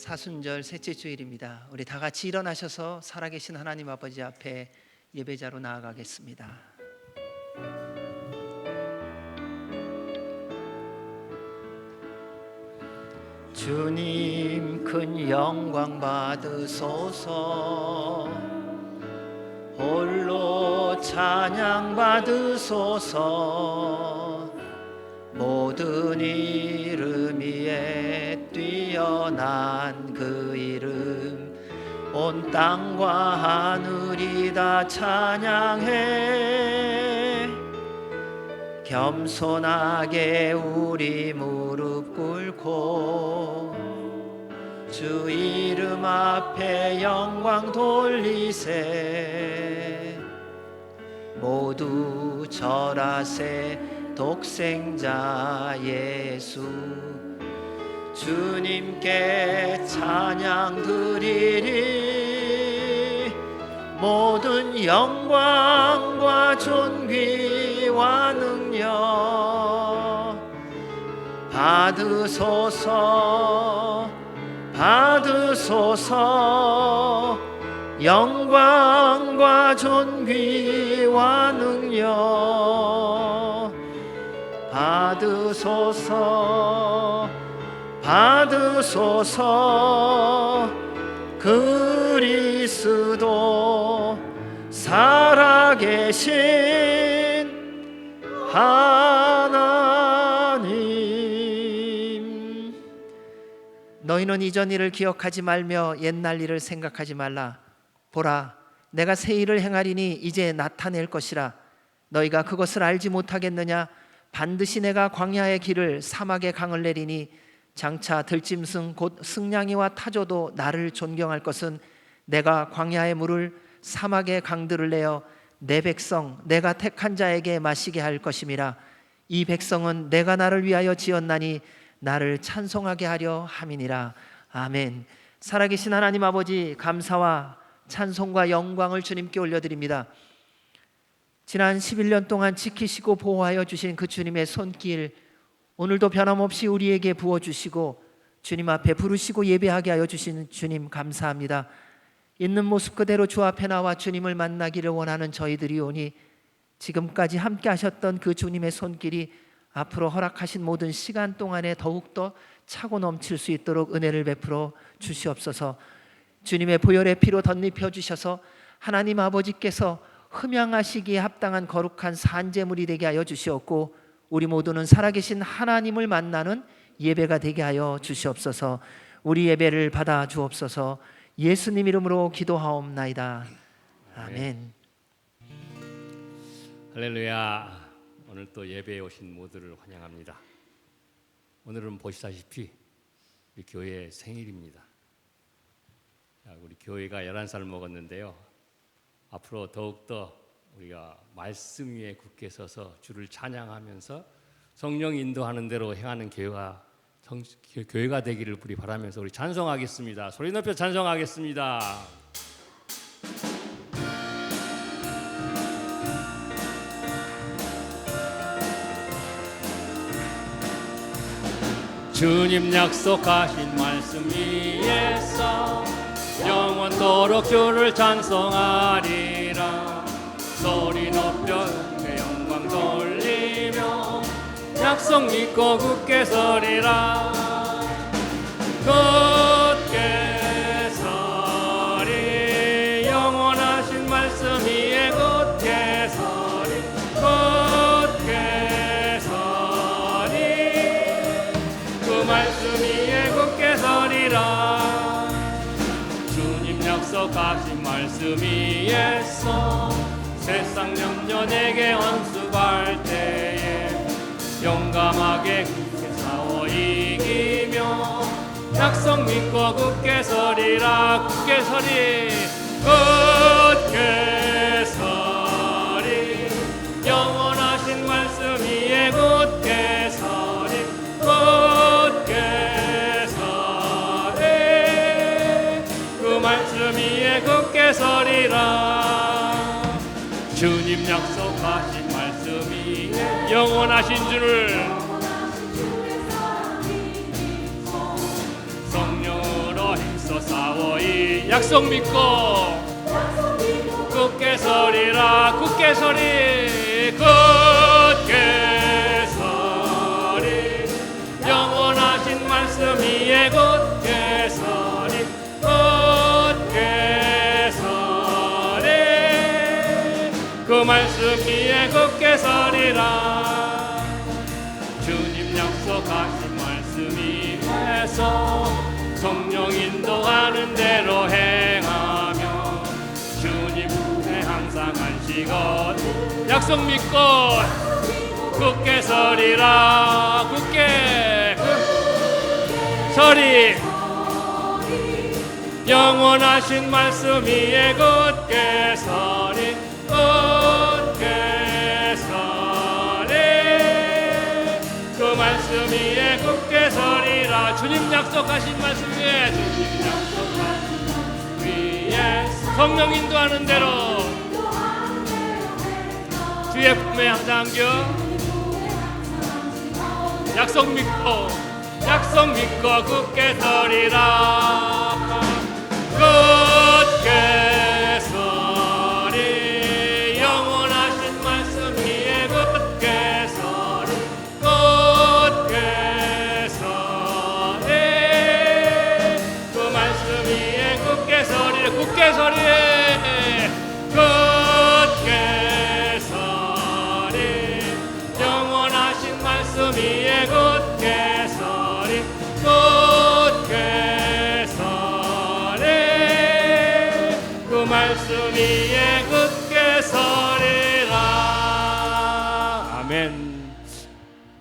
사순절 셋째 주일입니다. 우리 다 같이 일어나셔서 살아계신 하나님 아버지 앞에 예배자로 나아가겠습니다. 주님 큰 영광 받으소서, 홀로 찬양 받으소서. 모든 이름 위에 뛰어난 그 이름, 온 땅과 하늘이 다 찬양해. 겸손하게 우리 무릎 꿇고 주 이름 앞에 영광 돌리세. 모두 절하세. 독생자 예수, 주님께 찬양 드리리. 모든 영광과 존귀와 능력 받으소서, 받으소서. 영광과 존귀와 능력 받으소서, 받으소서. 그리스도 살아계신 하나님, 너희는 이전 일을 기억하지 말며 옛날 일을 생각하지 말라. 보라, 내가 새 일을 행하리니 이제 나타낼 것이라. 너희가 그것을 알지 못하겠느냐? 반드시 내가 광야의 길을 사막의 강을 내리니 장차 들짐승 곧 승냥이와 타조도 나를 존경할 것은 내가 광야의 물을 사막의 강들을 내어 내 백성 내가 택한 자에게 마시게 할 것임이라. 이 백성은 내가 나를 위하여 지었나니 나를 찬송하게 하려 함이니라. 아멘. 살아계신 하나님 아버지, 감사와 찬송과 영광을 주님께 올려드립니다. 지난 11년 동안 지키시고 보호하여 주신 그 주님의 손길, 오늘도 변함없이 우리에게 부어주시고 주님 앞에 부르시고 예배하게 하여 주신 주님 감사합니다. 있는 모습 그대로 주 앞에 나와 주님을 만나기를 원하는 저희들이 오니 지금까지 함께 하셨던 그 주님의 손길이 앞으로 허락하신 모든 시간 동안에 더욱더 차고 넘칠 수 있도록 은혜를 베풀어 주시옵소서. 주님의 보혈의 피로 덧입혀 주셔서 하나님 아버지께서 흠양하시기에 합당한 거룩한 산제물이 되게 하여 주시옵고, 우리 모두는 살아계신 하나님을 만나는 예배가 되게 하여 주시옵소서. 우리 예배를 받아 주옵소서. 예수님 이름으로 기도하옵나이다. 아멘. 할렐루야. 오늘 또 예배에 오신 모두를 환영합니다. 오늘은 보시다시피 우리 교회의 생일입니다. 우리 교회가 11살 먹었는데요, 앞으로 더욱더 우리가 말씀 위에 굳게 서서 주를 찬양하면서 성령 인도하는 대로 행하는 교회가 되기를 우리 바라면서 우리 찬송하겠습니다. 소리 높여 찬송하겠습니다. 주님 약속하신 말씀 위에서 영원토록 주를 찬송하리라. 소리 높여 그 영광 돌리며 약속 믿고 굳게 서리라. 굳게 서리. 영원하신 말씀 위에 굳게 서리. 굳게 서리. 그 말씀 위에 굳게 서리라. 주님 약속하신 말씀 위에서 세상 염려 내게 원수할 때에 용감하게 굳게 싸워 이기며 약속 믿고 굳게 서리라. 굳게 서리. 굳게 서리. 영원하신 말씀 위에 굳게 서리. 굳게 서리. 그 말씀 위에 굳게 서리라. 주님 약속하신 말씀이 영원하신 주를 성령으로 싸워이 약속 믿고 굳게 서리라 굳게 서리 굳게 서리 영원하신 말씀 위에 굳게 서리 굳게 서리 그 말씀 위에 굳게 서리라 주님 약속하신 말씀 위에서 성령 인도하는 대로 행하며 주님 품에 항상 안식은 약속 믿고 굳게 서리라 굳게 서리 영원하신 말씀 위에 굳게 서리 굳게 서리 그 말씀 위에 굳게 서리라 주님 약속하신 말씀 위에 주님 약속하신 말씀 위에 성령 인도하는 대로 주의 품에 항상 안겨 약속 믿고 굳게 서리라 굳게 서리 영원하신 말씀 위에 굳게 서리 굳게 서리 그 말씀 위에 굳게 서리 굳게 서리 굳게 서리 영원하신 말씀 위에 굳게 서리 굳게 서리 그 말씀 위에 굳게 서리라 아멘.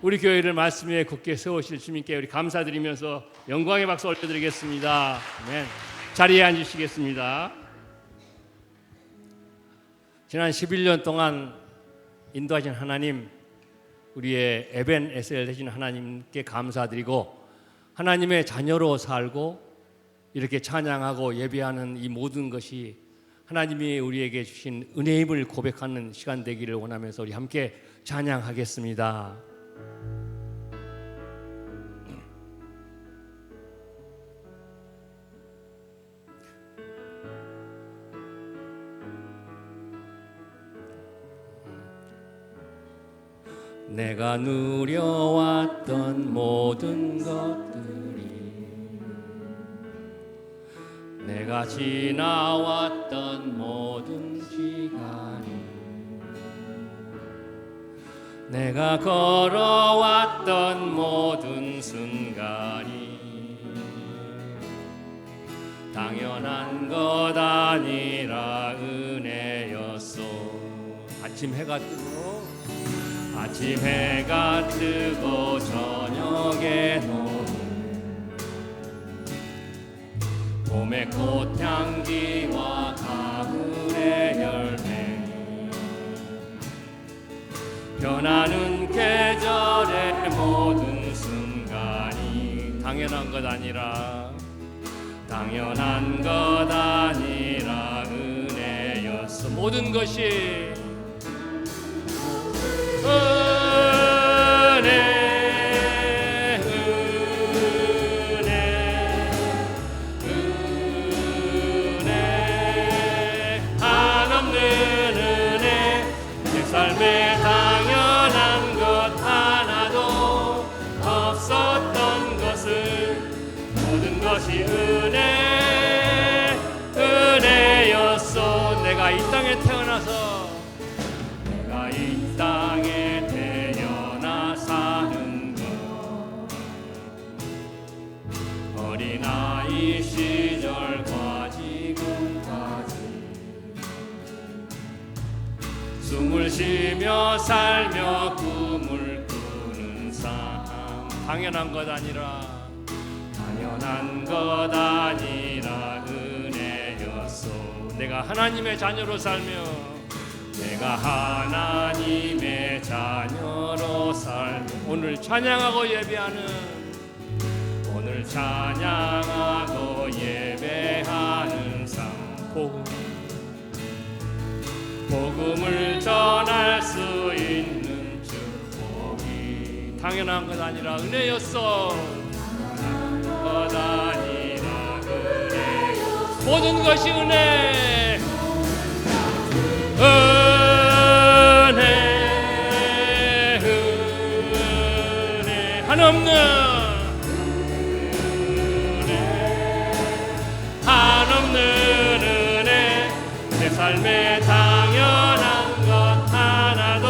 우리 교회를 말씀 위에 굳게 세우실 주님께 우리 감사드리면서 영광의 박수 올려드리겠습니다. 아멘. 자리에 앉으시겠습니다. 지난 11년 동안 인도하신 하나님, 우리의 에벤에셀 되신 하나님께 감사드리고 하나님의 자녀로 살고 이렇게 찬양하고 예배하는 이 모든 것이 하나님이 우리에게 주신 은혜임을 고백하는 시간 되기를 원하면서 우리 함께 찬양하겠습니다. 내가 누려왔던 모든 것들이 내가 지나왔던 모든 시간이 내가 걸어왔던 모든 순간이 당연한 것 아니라 은혜였소. 아침 해가 뜨고 저녁에 노는 봄의 꽃향기와 가을의 열매 변하는 계절의 모든 순간이 당연한 것 아니라 은혜였어. 모든 것이 은혜 한없는 은혜 내 삶에 당연한 것 하나도 없었던 것을 모든 것이 은혜였어. 내가 이 땅에 태어나서 내가 이 땅에 태어나 사는 것 어린아이 시절과 지금까지 숨을 쉬며 살며 꿈을 꾸는 삶 당연한 것 아니라 은혜였소. 내가 하나님의 자녀로 살며 오늘 찬양하고 예배하는 삶 복음을 전할 수 있는 축복이 당연한 것 아니라 은혜였어. 당연한 것 아니라 은혜 모든 것이 은혜 한없는 은혜 내 삶에 당연한 것 하나도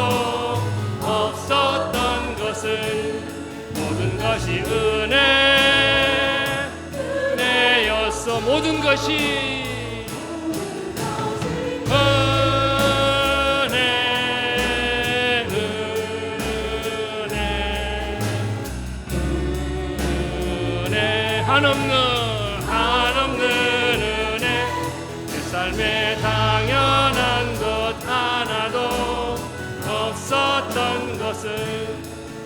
없었던 것은 모든 것이 은혜였어. 모든 것이 한없는 은혜 내 삶에 당연한 것 하나도 없었던 것은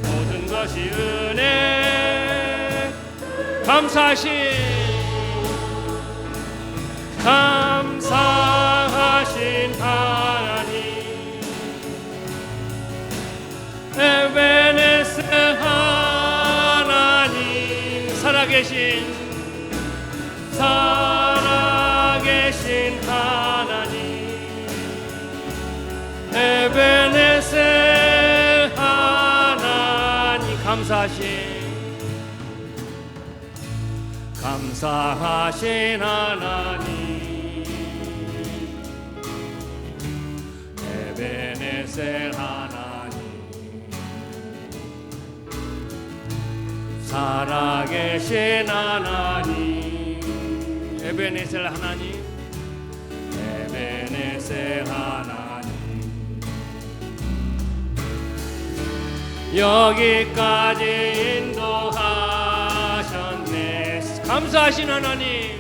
모든 것이 은혜 감사하신 하나님 에베네셀 하나님 살아계신 하나님 에베네셀 하나님 감사하신 하나님 에베네셀 하나님 살아계신 하나님 에베네셀 하나님 에베네셀 하나님 여기까지 인도하셨네. 감사하신 하나님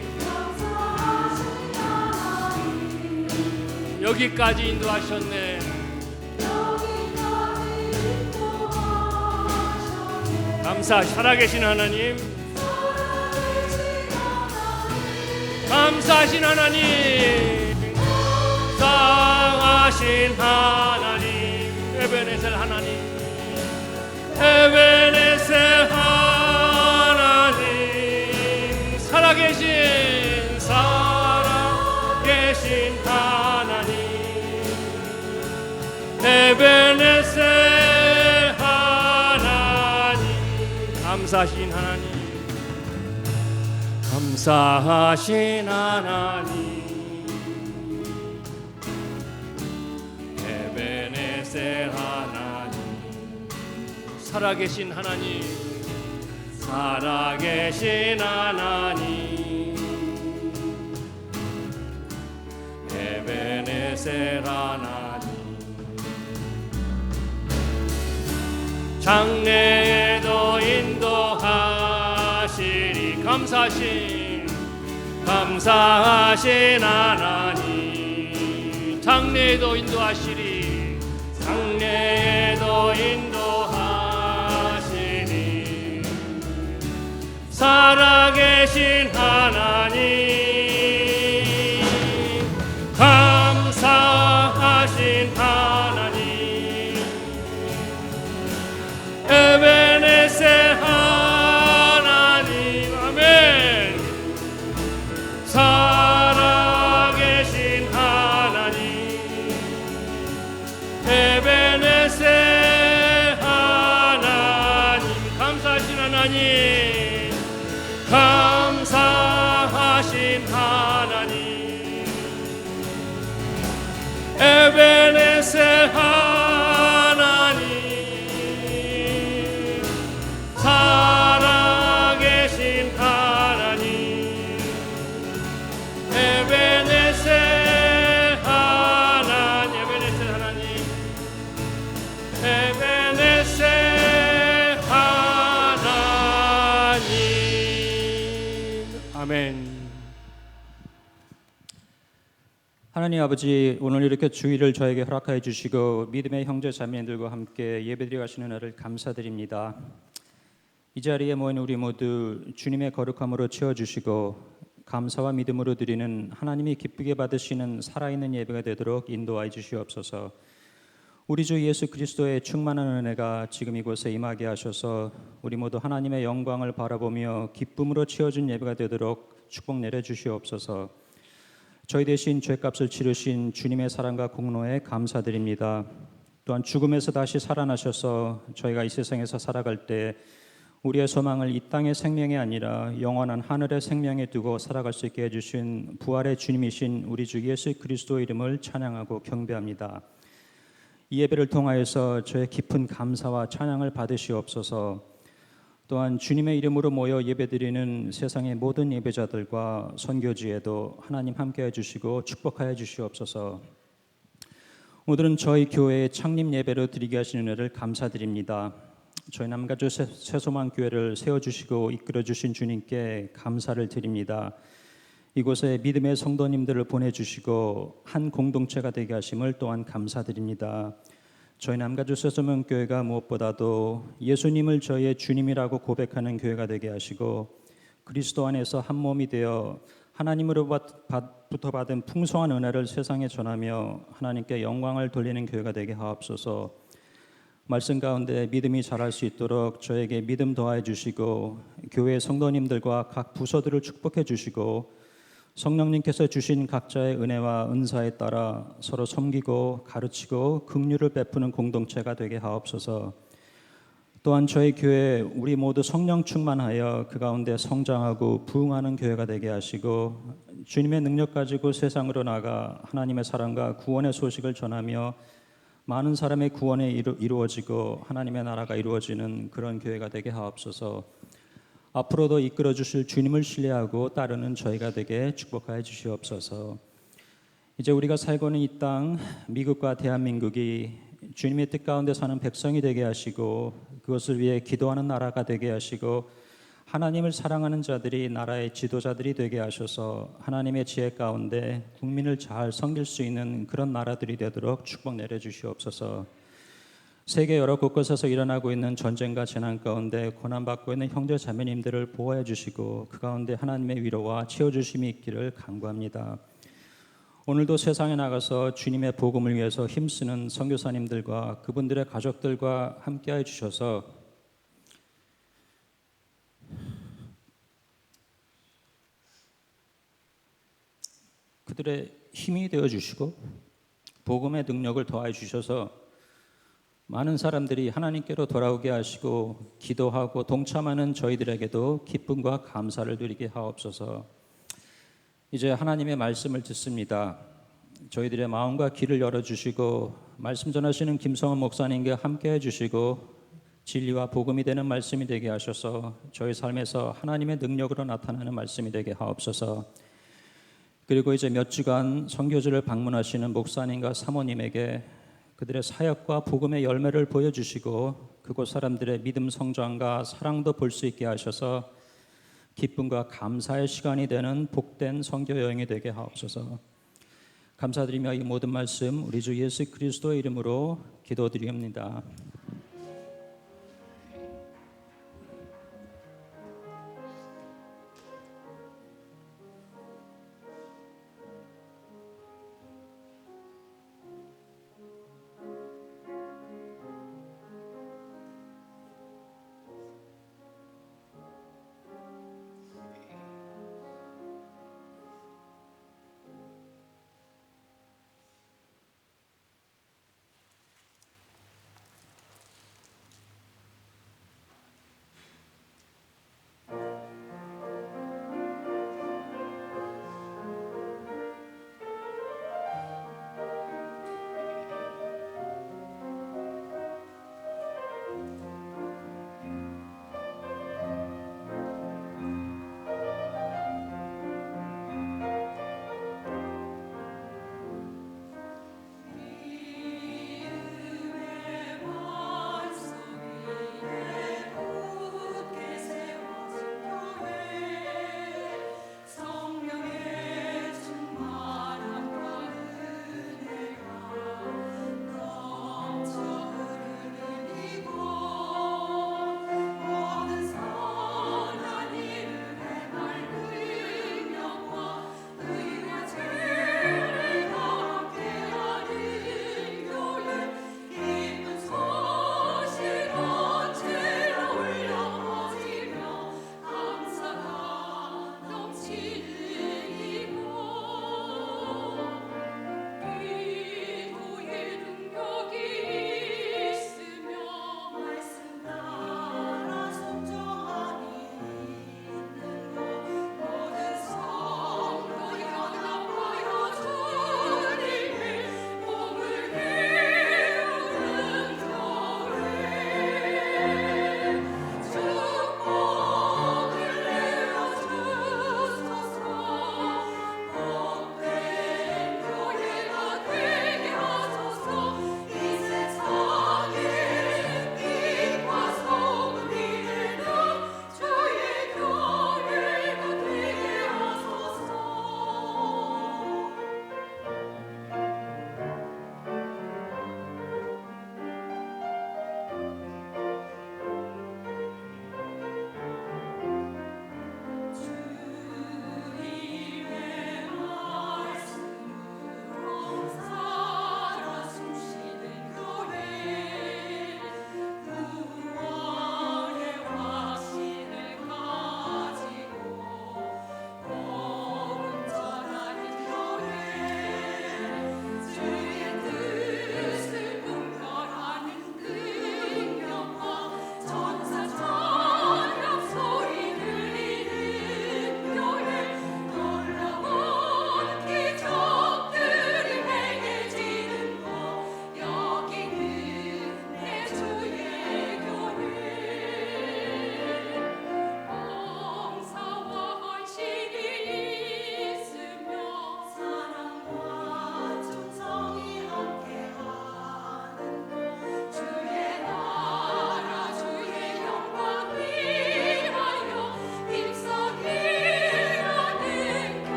여기까지 인도하셨네. 살아계신 하나님 감사하신 하나님 사랑하신 하나님 에베네셀 하나님 에베네셀 하나님 살아계신 하나님 에베네셀 하나님 감사하신 하나님 에베네셀 하나님 살아계신 하나님 에베네셀 하나님 장래에도 인도하시리 감사하신 하나님 장래에도 인도하시리 살아계신 하나님 감사하신 하나님 에베네셀 하나님 아멘 살아계신 하나님 에베네셀 하나님 감사하신 하나님 에베네셀 하나님 살아계신 하나님 에베네셀 하나님 에베네셀 하나님 아멘. 하나님 아버지, 오늘 이렇게 주일을 저에게 허락하여 주시고 믿음의 형제 자매들과 함께 예배드려 가시는 날을 감사드립니다. 이 자리에 모인 우리 모두 주님의 거룩함으로 채워주시고 감사와 믿음으로 드리는 하나님이 기쁘게 받으시는 살아있는 예배가 되도록 인도하여 주시옵소서. 우리 주 예수 그리스도의 충만한 은혜가 지금 이곳에 임하게 하셔서 우리 모두 하나님의 영광을 바라보며 기쁨으로 채워준 예배가 되도록 축복 내려 주시옵소서. 저희 대신 죄값을 치르신 주님의 사랑과 공로에 감사드립니다. 또한 죽음에서 다시 살아나셔서 저희가 이 세상에서 살아갈 때 우리의 소망을 이 땅의 생명이 아니라 영원한 하늘의 생명에 두고 살아갈 수 있게 해주신 부활의 주님이신 우리 주 예수 그리스도의 이름을 찬양하고 경배합니다. 이 예배를 통하여서 저의 깊은 감사와 찬양을 받으시옵소서. 또한 주님의 이름으로 모여 예배드리는 세상의 모든 예배자들과 선교지에도 하나님 함께해 주시고 축복하여 주시옵소서. 오늘은 저희 교회의 창립 예배로 드리게 하신 은혜를 감사드립니다. 저희 남가주 새소망교회를 세워주시고 이끌어주신 주님께 감사를 드립니다. 이곳에 믿음의 성도님들을 보내주시고 한 공동체가 되게 하심을 또한 감사드립니다. 저희 남가주 새소망교회가 무엇보다도 예수님을 저희의 주님이라고 고백하는 교회가 되게 하시고 그리스도 안에서 한 몸이 되어 하나님으로부터 받은 풍성한 은혜를 세상에 전하며 하나님께 영광을 돌리는 교회가 되게 하옵소서. 말씀 가운데 믿음이 자랄 수 있도록 저에게 믿음 더하여 주시고 교회 성도님들과 각 부서들을 축복해 주시고 성령님께서 주신 각자의 은혜와 은사에 따라 서로 섬기고 가르치고 긍휼을 베푸는 공동체가 되게 하옵소서. 또한 저희 교회 우리 모두 성령 충만하여 그 가운데 성장하고 부흥하는 교회가 되게 하시고 주님의 능력 가지고 세상으로 나가 하나님의 사랑과 구원의 소식을 전하며 많은 사람의 구원이 이루어지고 하나님의 나라가 이루어지는 그런 교회가 되게 하옵소서. 앞으로도 이끌어 주실 주님을 신뢰하고 따르는 저희가 되게 축복하여 주시옵소서. 이제 우리가 살고 있는 이 땅 미국과 대한민국이 주님의 뜻 가운데 사는 백성이 되게 하시고 그것을 위해 기도하는 나라가 되게 하시고 하나님을 사랑하는 자들이 나라의 지도자들이 되게 하셔서 하나님의 지혜 가운데 국민을 잘 섬길 수 있는 그런 나라들이 되도록 축복 내려주시옵소서. 세계 여러 곳곳에서 일어나고 있는 전쟁과 재난 가운데 고난받고 있는 형제 자매님들을 보호해 주시고 그 가운데 하나님의 위로와 채워주심이 있기를 간구합니다. 오늘도 세상에 나가서 주님의 복음을 위해서 힘쓰는 선교사님들과 그분들의 가족들과 함께해 주셔서 그들의 힘이 되어 주시고 복음의 능력을 더하여 주셔서 많은 사람들이 하나님께로 돌아오게 하시고 기도하고 동참하는 저희들에게도 기쁨과 감사를 드리게 하옵소서. 이제 하나님의 말씀을 듣습니다. 저희들의 마음과 귀를 열어주시고 말씀 전하시는 김성원 목사님과 함께 해주시고 진리와 복음이 되는 말씀이 되게 하셔서 저희 삶에서 하나님의 능력으로 나타나는 말씀이 되게 하옵소서. 그리고 이제 몇 주간 선교지를 방문하시는 목사님과 사모님에게 그들의 사역과 복음의 열매를 보여주시고 그곳 사람들의 믿음 성장과 사랑도 볼 수 있게 하셔서 기쁨과 감사의 시간이 되는 복된 선교 여행이 되게 하옵소서. 감사드리며 이 모든 말씀 우리 주 예수 그리스도의 이름으로 기도드리옵니다.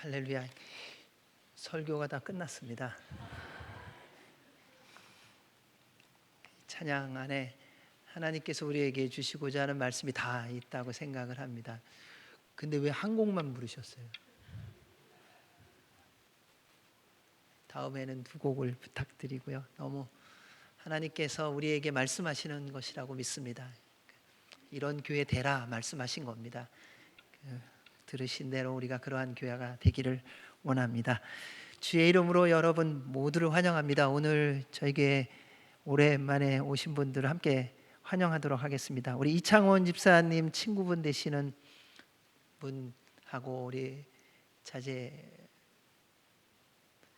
할렐루야. 설교가 다 끝났습니다. 찬양 안에 하나님께서 우리에게 주시고자 하는 말씀이 다 있다고 생각을 합니다. 근데 왜 한 곡만 부르셨어요? 다음에는 두 곡을 부탁드리고요. 너무 하나님께서 우리에게 말씀하시는 것이라고 믿습니다. 이런 교회 되라 말씀하신 겁니다. 들으신 대로 우리가 그러한 교회가 되기를 원합니다. 주의 이름으로 여러분 모두를 환영합니다. 오늘 저에게 오랜만에 오신 분들을 함께 환영하도록 하겠습니다. 우리 이창원 집사님 친구분 되시는 분하고 우리 자제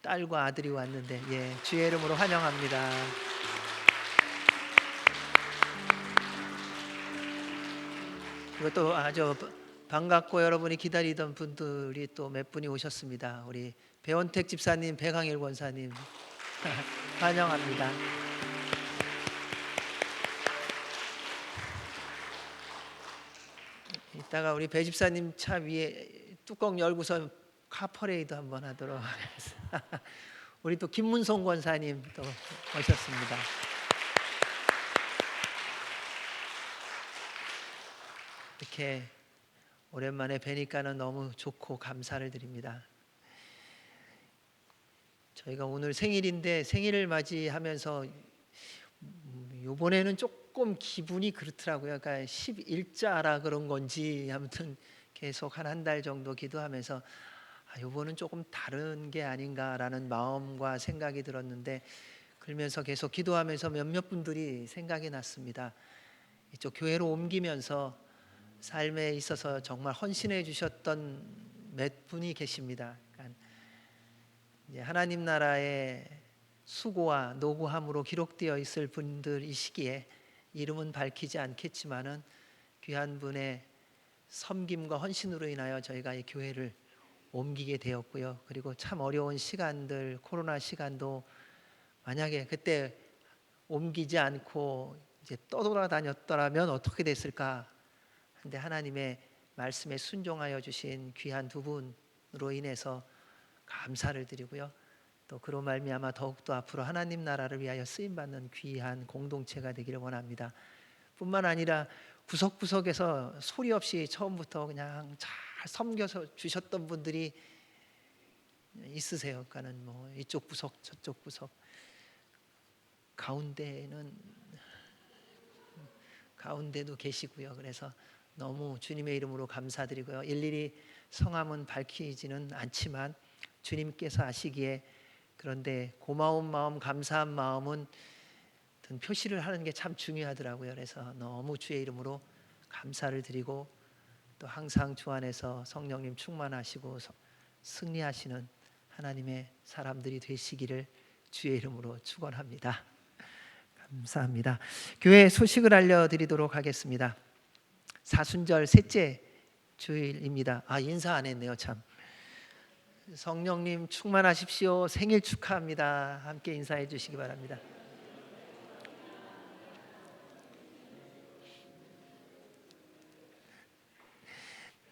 딸과 아들이 왔는데, 주의 이름으로 환영합니다. 그리고 또 아주 반갑고 여러분이 기다리던 분들이 또 몇 분이 오셨습니다. 우리 배원택 집사님, 배강일 권사님 환영합니다. 이따가 우리 배 집사님 차 위에 뚜껑 열고서 카퍼레이드 한번 하도록 하겠습니다. 우리 또 김문송 권사님 또 오셨습니다. 이렇게 오랜만에 뵈니까는 너무 좋고 감사를 드립니다. 저희가 오늘 생일인데 생일을 맞이하면서 이번에는 조금 기분이 그렇더라고요. 그러니까 11자라 그런 건지 아무튼 계속 한 달 정도 기도하면서 이번은 조금 다른 게 아닌가라는 마음과 생각이 들었는데, 그러면서 계속 기도하면서 몇몇 분들이 생각이 났습니다. 이쪽 교회로 옮기면서 삶에 있어서 정말 헌신해 주셨던 몇 분이 계십니다. 그러니까 이제 하나님 나라의 수고와 노고함으로 기록되어 있을 분들이시기에 이름은 밝히지 않겠지만은 귀한 분의 섬김과 헌신으로 인하여 저희가 이 교회를 옮기게 되었고요. 그리고 참 어려운 시간들, 코로나 시간도 만약에 그때 옮기지 않고 이제 떠돌아다녔더라면 어떻게 됐을까? 근데 하나님의 말씀에 순종하여 주신 귀한 두 분으로 인해서 감사를 드리고요. 또 그로 말미암아 더욱더 앞으로 하나님 나라를 위하여 쓰임 받는 귀한 공동체가 되기를 원합니다. 뿐만 아니라 구석구석에서 소리 없이 처음부터 그냥 잘 섬겨서 주셨던 분들이 있으세요. 그러니까는 뭐 이쪽 구석 저쪽 구석, 가운데도 계시고요. 그래서 너무 주님의 이름으로 감사드리고요. 일일이 성함은 밝히지는 않지만 주님께서 아시기에, 그런데 고마운 마음, 감사한 마음은 표시를 하는 게 참 중요하더라고요. 그래서 너무 주의 이름으로 감사를 드리고, 또 항상 주 안에서 성령님 충만하시고 승리하시는 하나님의 사람들이 되시기를 주의 이름으로 축원합니다. 감사합니다. 교회 소식을 알려드리도록 하겠습니다. 사순절 셋째 주일입니다. 인사 안 했네요. 참. 성령님 충만하십시오. 생일 축하합니다. 함께 인사해 주시기 바랍니다.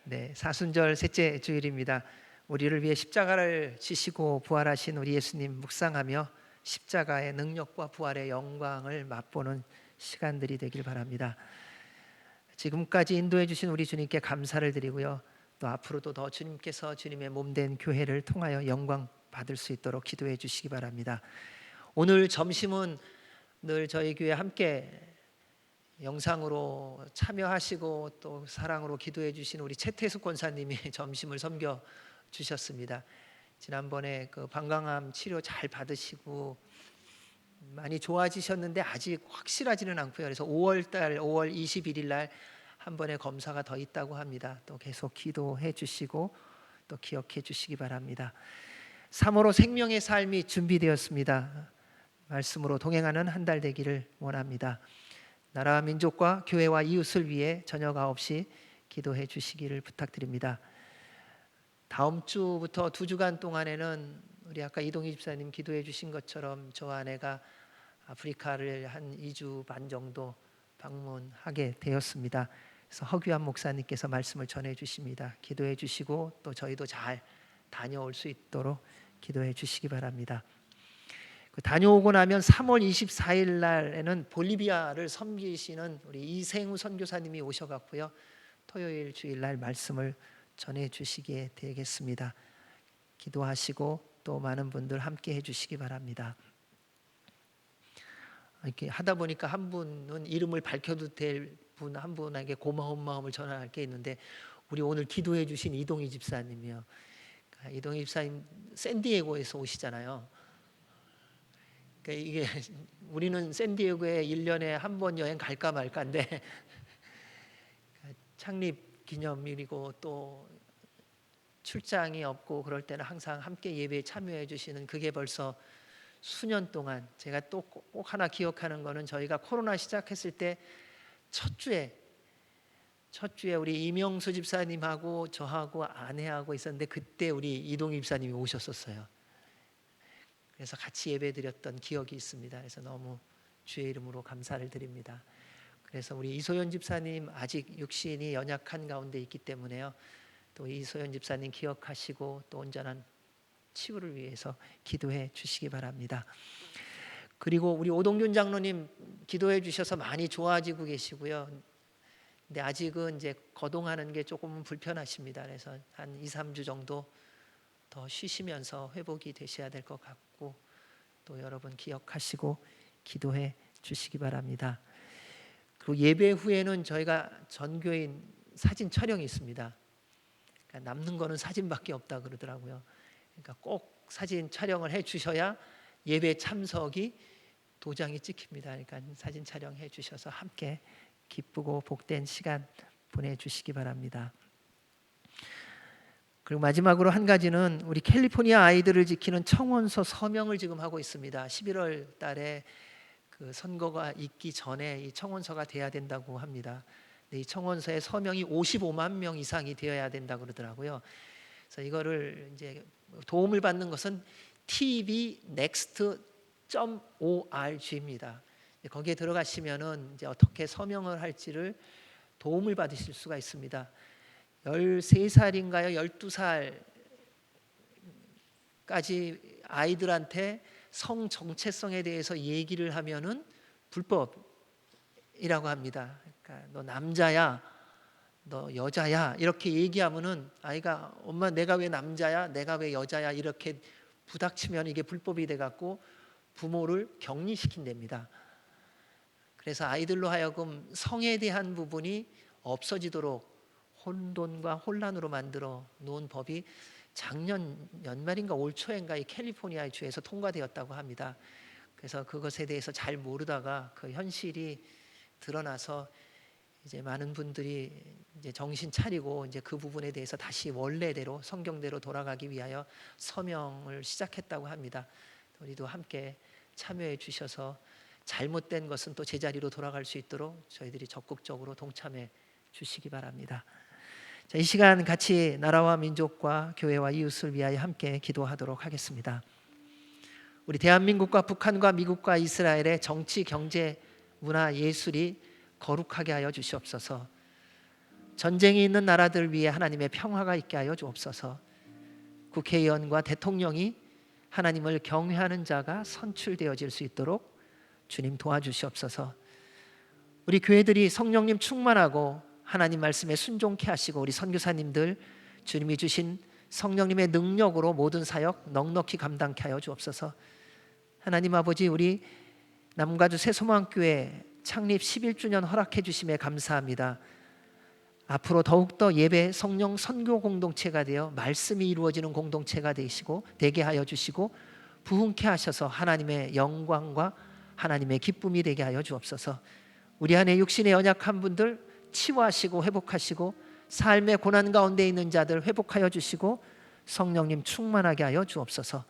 네, 사순절 셋째 주일입니다. 우리를 위해 십자가를 지시고 부활하신 우리 예수님 묵상하며 십자가의 능력과 부활의 영광을 맛보는 시간들이 되길 바랍니다. 지금까지 인도해 주신 우리 주님께 감사를 드리고요. 또 앞으로도 더 주님께서 주님의 몸된 교회를 통하여 영광 받을 수 있도록 기도해 주시기 바랍니다. 오늘 점심은 늘 저희 교회 함께 영상으로 참여하시고 또 사랑으로 기도해 주신 우리 최태숙 권사님이 점심을 섬겨 주셨습니다. 지난번에 그 방광암 치료 잘 받으시고 많이 좋아지셨는데 아직 확실하지는 않고요. 그래서 5월 21일 날 한 번의 검사가 더 있다고 합니다. 또 계속 기도해 주시고 또 기억해 주시기 바랍니다. 3월호 생명의 삶이 준비되었습니다. 말씀으로 동행하는 한 달 되기를 원합니다. 나라와 민족과 교회와 이웃을 위해 저녁 9시 기도해 주시기를 부탁드립니다. 다음 주부터 2주간 동안에는 우리 아까 이동희 집사님 기도해 주신 것처럼 저 아내가 아프리카를 한 2주 반 정도 방문하게 되었습니다. 그래서 허규환 목사님께서 말씀을 전해 주십니다. 기도해 주시고 또 저희도 잘 다녀올 수 있도록 기도해 주시기 바랍니다. 다녀오고 나면 3월 24일 날에는 볼리비아를 섬기시는 우리 이생우 선교사님이 오셔갖고요, 토요일 주일날 말씀을 전해 주시게 되겠습니다. 기도하시고 또 많은 분들 함께 해주시기 바랍니다. 이렇게 하다 보니까 한 분은 이름을 밝혀도 될 분 한 분에게 고마운 마음을 전할 게 있는데, 우리 오늘 기도해 주신 이동희 집사님이요. 이동희 집사님 샌디에고에서 오시잖아요. 그러니까 이게 우리는 샌디에고에 1년에 한 번 여행 갈까 말까인데 창립 기념일이고 또 출장이 없고 그럴 때는 항상 함께 예배에 참여해 주시는, 그게 벌써 수년 동안. 제가 또 꼭 하나 기억하는 거는, 저희가 코로나 시작했을 때 첫 주에 우리 이명수 집사님하고 저하고 아내하고 있었는데, 그때 우리 이동희 집사님이 오셨었어요. 그래서 같이 예배드렸던 기억이 있습니다. 그래서 너무 주의 이름으로 감사를 드립니다. 그래서 우리 이소연 집사님 아직 육신이 연약한 가운데 있기 때문에요, 또 이소연 집사님 기억하시고 또 온전한 치유를 위해서 기도해 주시기 바랍니다. 그리고 우리 오동균 장로님 기도해 주셔서 많이 좋아지고 계시고요. 근데 아직은 이제 거동하는 게 조금 불편하십니다. 그래서 한 2, 3주 정도 더 쉬시면서 회복이 되셔야 될 것 같고, 또 여러분 기억하시고 기도해 주시기 바랍니다. 그리고 예배 후에는 저희가 전교인 사진 촬영이 있습니다. 그러니까 남는 거는 사진밖에 없다 그러더라고요. 그러니까 꼭 사진 촬영을 해 주셔야 예배 참석이 도장이 찍힙니다. 그러니까 사진 촬영해 주셔서 함께 기쁘고 복된 시간 보내주시기 바랍니다. 그리고 마지막으로 한 가지는, 우리 캘리포니아 아이들을 지키는 청원서 서명을 지금 하고 있습니다. 11월 달에 그 선거가 있기 전에 이 청원서가 돼야 된다고 합니다. 근데 이 청원서에 서명이 55만 명 이상이 되어야 된다고 그러더라고요. 그래서 이거를 이제 도움을 받는 것은 tvnext.org입니다. 거기에 들어가시면은 이제 어떻게 서명을 할지를 도움을 받으실 수가 있습니다. 13살인가요? 12살까지 아이들한테 성 정체성에 대해서 얘기를 하면은 불법이라고 합니다. 그러니까 너 남자야, 너 여자야, 이렇게 얘기하면은 아이가 엄마 내가 왜 남자야, 내가 왜 여자야 이렇게 부닥치면 이게 불법이 돼 갖고 부모를 격리시킨답니다. 그래서 아이들로 하여금 성에 대한 부분이 없어지도록 혼돈과 혼란으로 만들어 놓은 법이 작년 연말인가 올 초인가 이 캘리포니아 주에서 통과되었다고 합니다. 그래서 그것에 대해서 잘 모르다가 그 현실이 드러나서 이제 많은 분들이 이제 정신 차리고 이제 그 부분에 대해서 다시 원래대로 성경대로 돌아가기 위하여 서명을 시작했다고 합니다. 우리도 함께 참여해 주셔서 잘못된 것은 또 제자리로 돌아갈 수 있도록 저희들이 적극적으로 동참해 주시기 바랍니다. 자, 이 시간 같이 나라와 민족과 교회와 이웃을 위하여 함께 기도하도록 하겠습니다. 우리 대한민국과 북한과 미국과 이스라엘의 정치, 경제, 문화, 예술이 거룩하게 하여 주시옵소서. 전쟁이 있는 나라들 위에 하나님의 평화가 있게 하여 주옵소서. 국회의원과 대통령이 하나님을 경외하는 자가 선출되어질 수 있도록 주님 도와주시옵소서. 우리 교회들이 성령님 충만하고 하나님 말씀에 순종케 하시고, 우리 선교사님들 주님이 주신 성령님의 능력으로 모든 사역 넉넉히 감당케 하여 주옵소서. 하나님 아버지, 우리 남가주 새소망교회 창립 11주년 허락해 주심에 감사합니다. 앞으로 더욱더 예배 성령 선교 공동체가 되어 말씀이 이루어지는 공동체가 되게 하여 주시고, 부흥케 하셔서 하나님의 영광과 하나님의 기쁨이 되게 하여 주옵소서. 우리 안에 육신의 연약한 분들 치유하시고 회복하시고, 삶의 고난 가운데 있는 자들 회복하여 주시고, 성령님 충만하게 하여 주옵소서.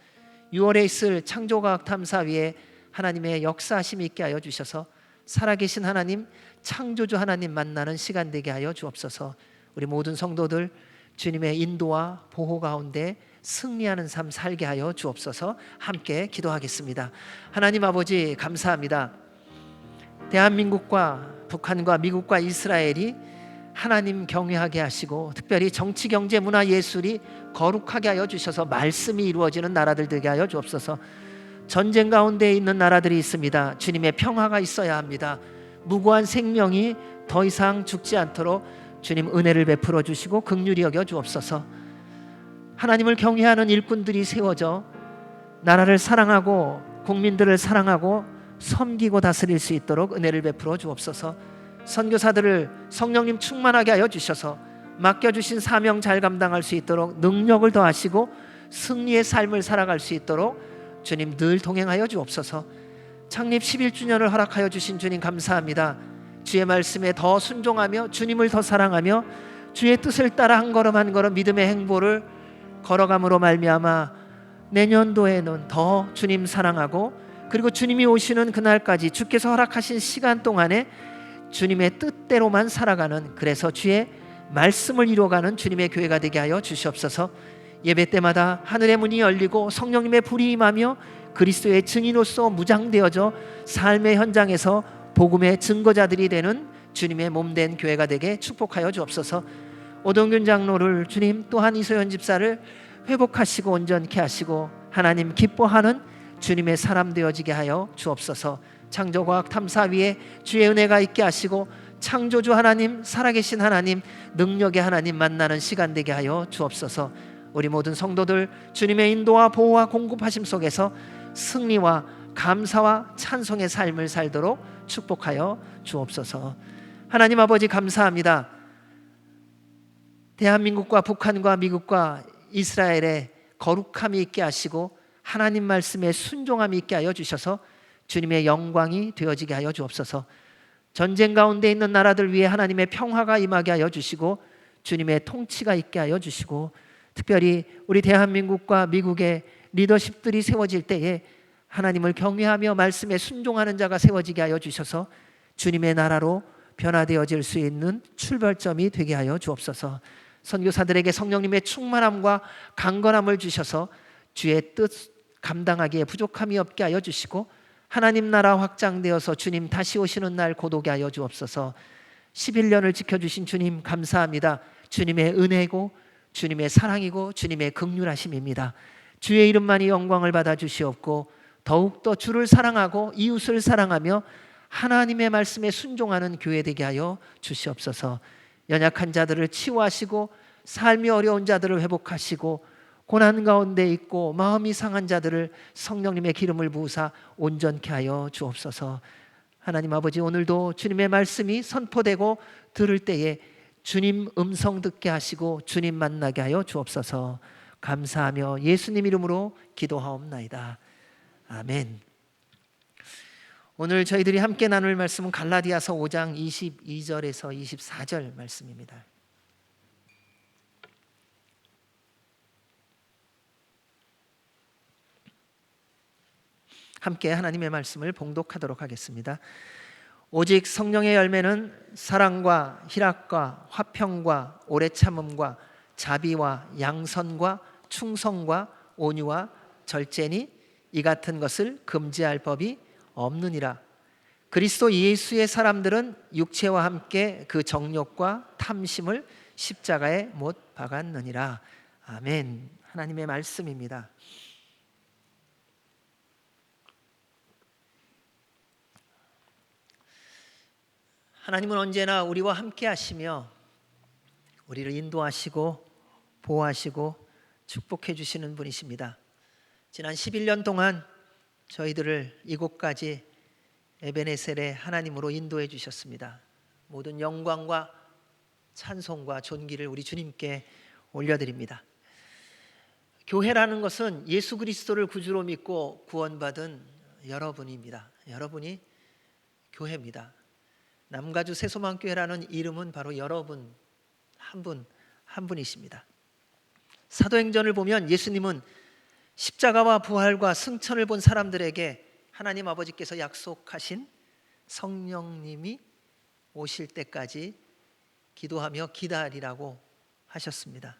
6월에 있을 창조과학탐사위에 하나님의 역사하심이 있게 하여 주셔서 살아계신 하나님, 창조주 하나님 만나는 시간 되게 하여 주옵소서. 우리 모든 성도들 주님의 인도와 보호 가운데 승리하는 삶 살게 하여 주옵소서. 함께 기도하겠습니다. 하나님 아버지 감사합니다. 대한민국과 북한과 미국과 이스라엘이 하나님 경외하게 하시고 특별히 정치, 경제, 문화, 예술이 거룩하게 하여 주셔서 말씀이 이루어지는 나라들 되게 하여 주옵소서. 전쟁 가운데 있는 나라들이 있습니다. 주님의 평화가 있어야 합니다. 무고한 생명이 더 이상 죽지 않도록 주님 은혜를 베풀어 주시고 긍휼히 여겨 주옵소서. 하나님을 경외하는 일꾼들이 세워져 나라를 사랑하고 국민들을 사랑하고 섬기고 다스릴 수 있도록 은혜를 베풀어 주옵소서. 선교사들을 성령님 충만하게 하여 주셔서 맡겨주신 사명 잘 감당할 수 있도록 능력을 더하시고 승리의 삶을 살아갈 수 있도록 주님 늘 동행하여 주옵소서. 창립 11주년을 허락하여 주신 주님 감사합니다. 주의 말씀에 더 순종하며 주님을 더 사랑하며 주의 뜻을 따라 한 걸음 한 걸음 믿음의 행보를 걸어감으로 말미암아 내년도에는 더 주님 사랑하고 그리고 주님이 오시는 그날까지 주께서 허락하신 시간 동안에 주님의 뜻대로만 살아가는, 그래서 주의 말씀을 이루어가는 주님의 교회가 되게 하여 주시옵소서. 예배 때마다 하늘의 문이 열리고 성령님의 불이 임하며 그리스도의 증인으로서 무장되어져 삶의 현장에서 복음의 증거자들이 되는 주님의 몸된 교회가 되게 축복하여 주옵소서. 오동균 장로를 주님 또한 이소연 집사를 회복하시고 온전케 하시고 하나님 기뻐하는 주님의 사람 되어지게 하여 주옵소서. 창조과학 탐사위에 주의 은혜가 있게 하시고 창조주 하나님, 살아계신 하나님, 능력의 하나님 만나는 시간 되게 하여 주옵소서. 우리 모든 성도들 주님의 인도와 보호와 공급하심 속에서 승리와 감사와 찬송의 삶을 살도록 축복하여 주옵소서. 하나님 아버지 감사합니다. 대한민국과 북한과 미국과 이스라엘에 거룩함이 있게 하시고 하나님 말씀에 순종함이 있게 하여 주셔서 주님의 영광이 되어지게 하여 주옵소서. 전쟁 가운데 있는 나라들 위해 하나님의 평화가 임하게 하여 주시고 주님의 통치가 있게 하여 주시고 특별히 우리 대한민국과 미국의 리더십들이 세워질 때에 하나님을 경외하며 말씀에 순종하는 자가 세워지게 하여 주셔서 주님의 나라로 변화되어질 수 있는 출발점이 되게 하여 주옵소서. 선교사들에게 성령님의 충만함과 강건함을 주셔서 주의 뜻 감당하기에 부족함이 없게 하여 주시고 하나님 나라 확장되어서 주님 다시 오시는 날 고도게 하여 주옵소서. 11년을 지켜주신 주님 감사합니다. 주님의 은혜고 주님의 사랑이고 주님의 긍휼하심입니다. 주의 이름만이 영광을 받아 주시옵고 더욱더 주를 사랑하고 이웃을 사랑하며 하나님의 말씀에 순종하는 교회 되게 하여 주시옵소서. 연약한 자들을 치유하시고 삶이 어려운 자들을 회복하시고 고난 가운데 있고 마음이 상한 자들을 성령님의 기름을 부으사 온전케 하여 주옵소서. 하나님 아버지, 오늘도 주님의 말씀이 선포되고 들을 때에 주님 음성 듣게 하시고 주님 만나게 하여 주옵소서. 감사하며 예수님 이름으로 기도하옵나이다. 아멘. 오늘 저희들이 함께 나눌 말씀은 갈라디아서 5장 22절에서 24절 말씀입니다. 함께 하나님의 말씀을 봉독하도록 하겠습니다. 오직 성령의 열매는 사랑과 희락과 화평과 오래 참음과 자비와 양선과 충성과 온유와 절제니 이 같은 것을 금지할 법이 없느니라. 그리스도 예수의 사람들은 육체와 함께 그 정욕과 탐심을 십자가에 못 박았느니라. 아멘. 하나님의 말씀입니다. 하나님은 언제나 우리와 함께 하시며 우리를 인도하시고 보호하시고 축복해 주시는 분이십니다. 지난 11년 동안 저희들을 이곳까지 에베네셀의 하나님으로 인도해 주셨습니다. 모든 영광과 찬송과 존귀를 우리 주님께 올려드립니다. 교회라는 것은 예수 그리스도를 구주로 믿고 구원받은 여러분입니다. 여러분이 교회입니다. 남가주 새소망교회라는 이름은 바로 여러분 한 분 한 분이십니다. 사도행전을 보면 예수님은 십자가와 부활과 승천을 본 사람들에게 하나님 아버지께서 약속하신 성령님이 오실 때까지 기도하며 기다리라고 하셨습니다.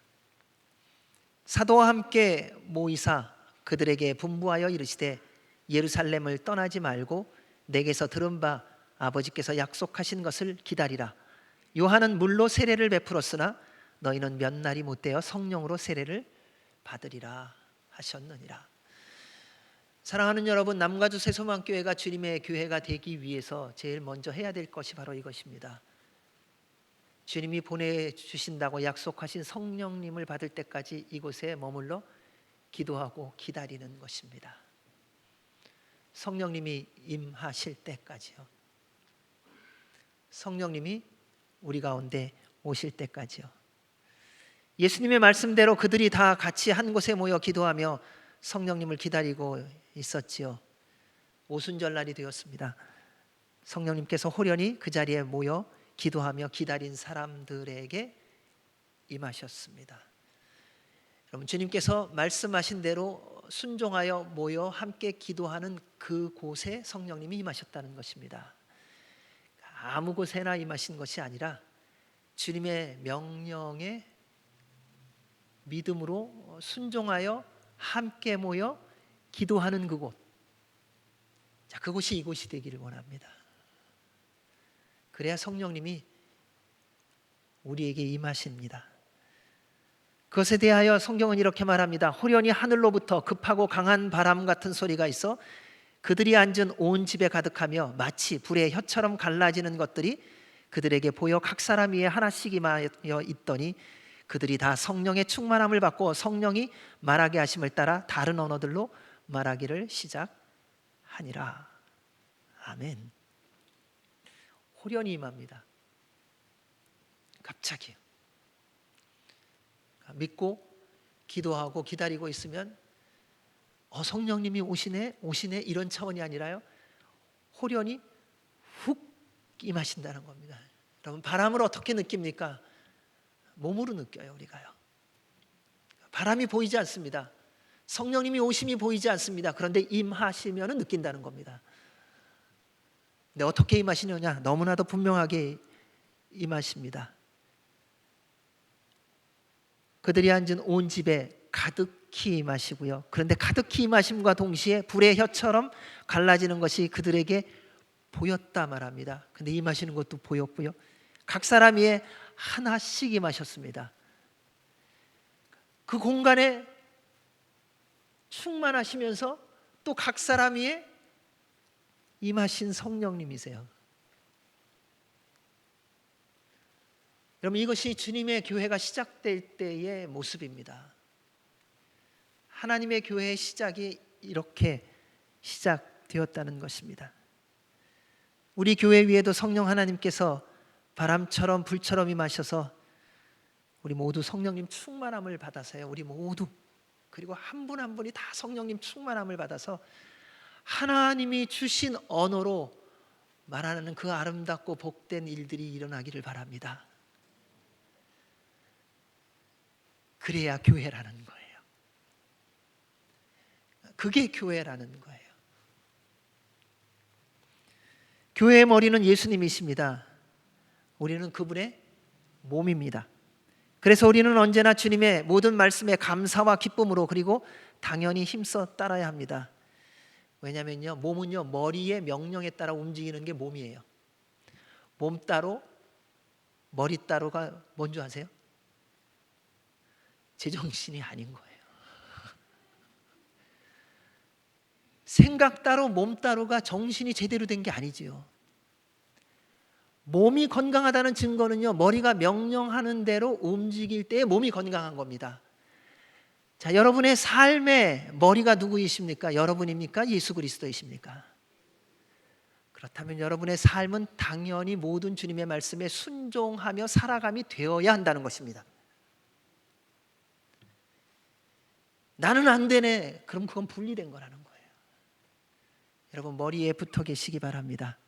사도와 함께 모이사 그들에게 분부하여 이르시되 예루살렘을 떠나지 말고 내게서 들은 바 아버지께서 약속하신 것을 기다리라. 요한은 물로 세례를 베풀었으나 너희는 몇 날이 못되어 성령으로 세례를 받으리라 하셨느니라. 사랑하는 여러분, 남가주 새소망교회가 주님의 교회가 되기 위해서 제일 먼저 해야 될 것이 바로 이것입니다. 주님이 보내주신다고 약속하신 성령님을 받을 때까지 이곳에 머물러 기도하고 기다리는 것입니다. 성령님이 임하실 때까지요. 성령님이 우리 가운데 오실 때까지요. 예수님의 말씀대로 그들이 다 같이 한 곳에 모여 기도하며 성령님을 기다리고 있었지요. 오순절날이 되었습니다. 성령님께서 호련히 그 자리에 모여 기도하며 기다린 사람들에게 임하셨습니다. 여러분, 주님께서 말씀하신 대로 순종하여 모여 함께 기도하는 그곳에 성령님이 임하셨다는 것입니다. 아무 곳에나 임하신 것이 아니라 주님의 명령에 믿음으로 순종하여 함께 모여 기도하는 그곳, 자, 그곳이 이곳이 되기를 원합니다. 그래야 성령님이 우리에게 임하십니다. 그것에 대하여 성경은 이렇게 말합니다. 호련히 하늘로부터 급하고 강한 바람 같은 소리가 있어 그들이 앉은 온 집에 가득하며 마치 불의 혀처럼 갈라지는 것들이 그들에게 보여 각 사람 위에 하나씩 임하여 있더니 그들이 다 성령의 충만함을 받고 성령이 말하게 하심을 따라 다른 언어들로 말하기를 시작하니라. 아멘. 호련히 임합니다. 갑자기 믿고 기도하고 기다리고 있으면 성령님이 오시네 이런 차원이 아니라요, 호련히 훅 임하신다는 겁니다. 여러분, 바람을 어떻게 느낍니까? 몸으로 느껴요. 우리가요. 바람이 보이지 않습니다. 성령님이 오심이 보이지 않습니다. 그런데 임하시면 느낀다는 겁니다. 근데 어떻게 임하시느냐? 너무나도 분명하게 임하십니다. 그들이 앉은 온 집에 가득히 임하시고요. 그런데 가득히 임하심과 동시에 불의 혀처럼 갈라지는 것이 그들에게 보였다 말합니다. 근데 임하시는 것도 보였고요. 각 사람 위에 하나씩 임하셨습니다. 그 공간에 충만하시면서 또 각 사람 위에 임하신 성령님이세요. 여러분, 이것이 주님의 교회가 시작될 때의 모습입니다. 하나님의 교회의 시작이 이렇게 시작되었다는 것입니다. 우리 교회 위에도 성령 하나님께서 바람처럼 불처럼 임하셔서 우리 모두 성령님 충만함을 받아서요. 우리 모두, 그리고 한 분 한 분이 다 성령님 충만함을 받아서 하나님이 주신 언어로 말하는 그 아름답고 복된 일들이 일어나기를 바랍니다. 그래야 교회라는 거예요. 그게 교회라는 거예요. 교회의 머리는 예수님이십니다. 우리는 그분의 몸입니다. 그래서 우리는 언제나 주님의 모든 말씀에 감사와 기쁨으로, 그리고 당연히 힘써 따라야 합니다. 왜냐면요, 몸은요, 머리의 명령에 따라 움직이는 게 몸이에요. 몸 따로 머리 따로가 뭔지 아세요? 제정신이 아닌 거예요. 생각 따로 몸 따로가 정신이 제대로 된 게 아니지요. 몸이 건강하다는 증거는요, 머리가 명령하는 대로 움직일 때 몸이 건강한 겁니다. 자, 여러분의 삶의 머리가 누구이십니까? 여러분입니까? 예수 그리스도이십니까? 그렇다면 여러분의 삶은 당연히 모든 주님의 말씀에 순종하며 살아감이 되어야 한다는 것입니다. 나는 안 되네. 그럼 그건 분리된 거라는 거예요. 여러분, 머리에 붙어 계시기 바랍니다.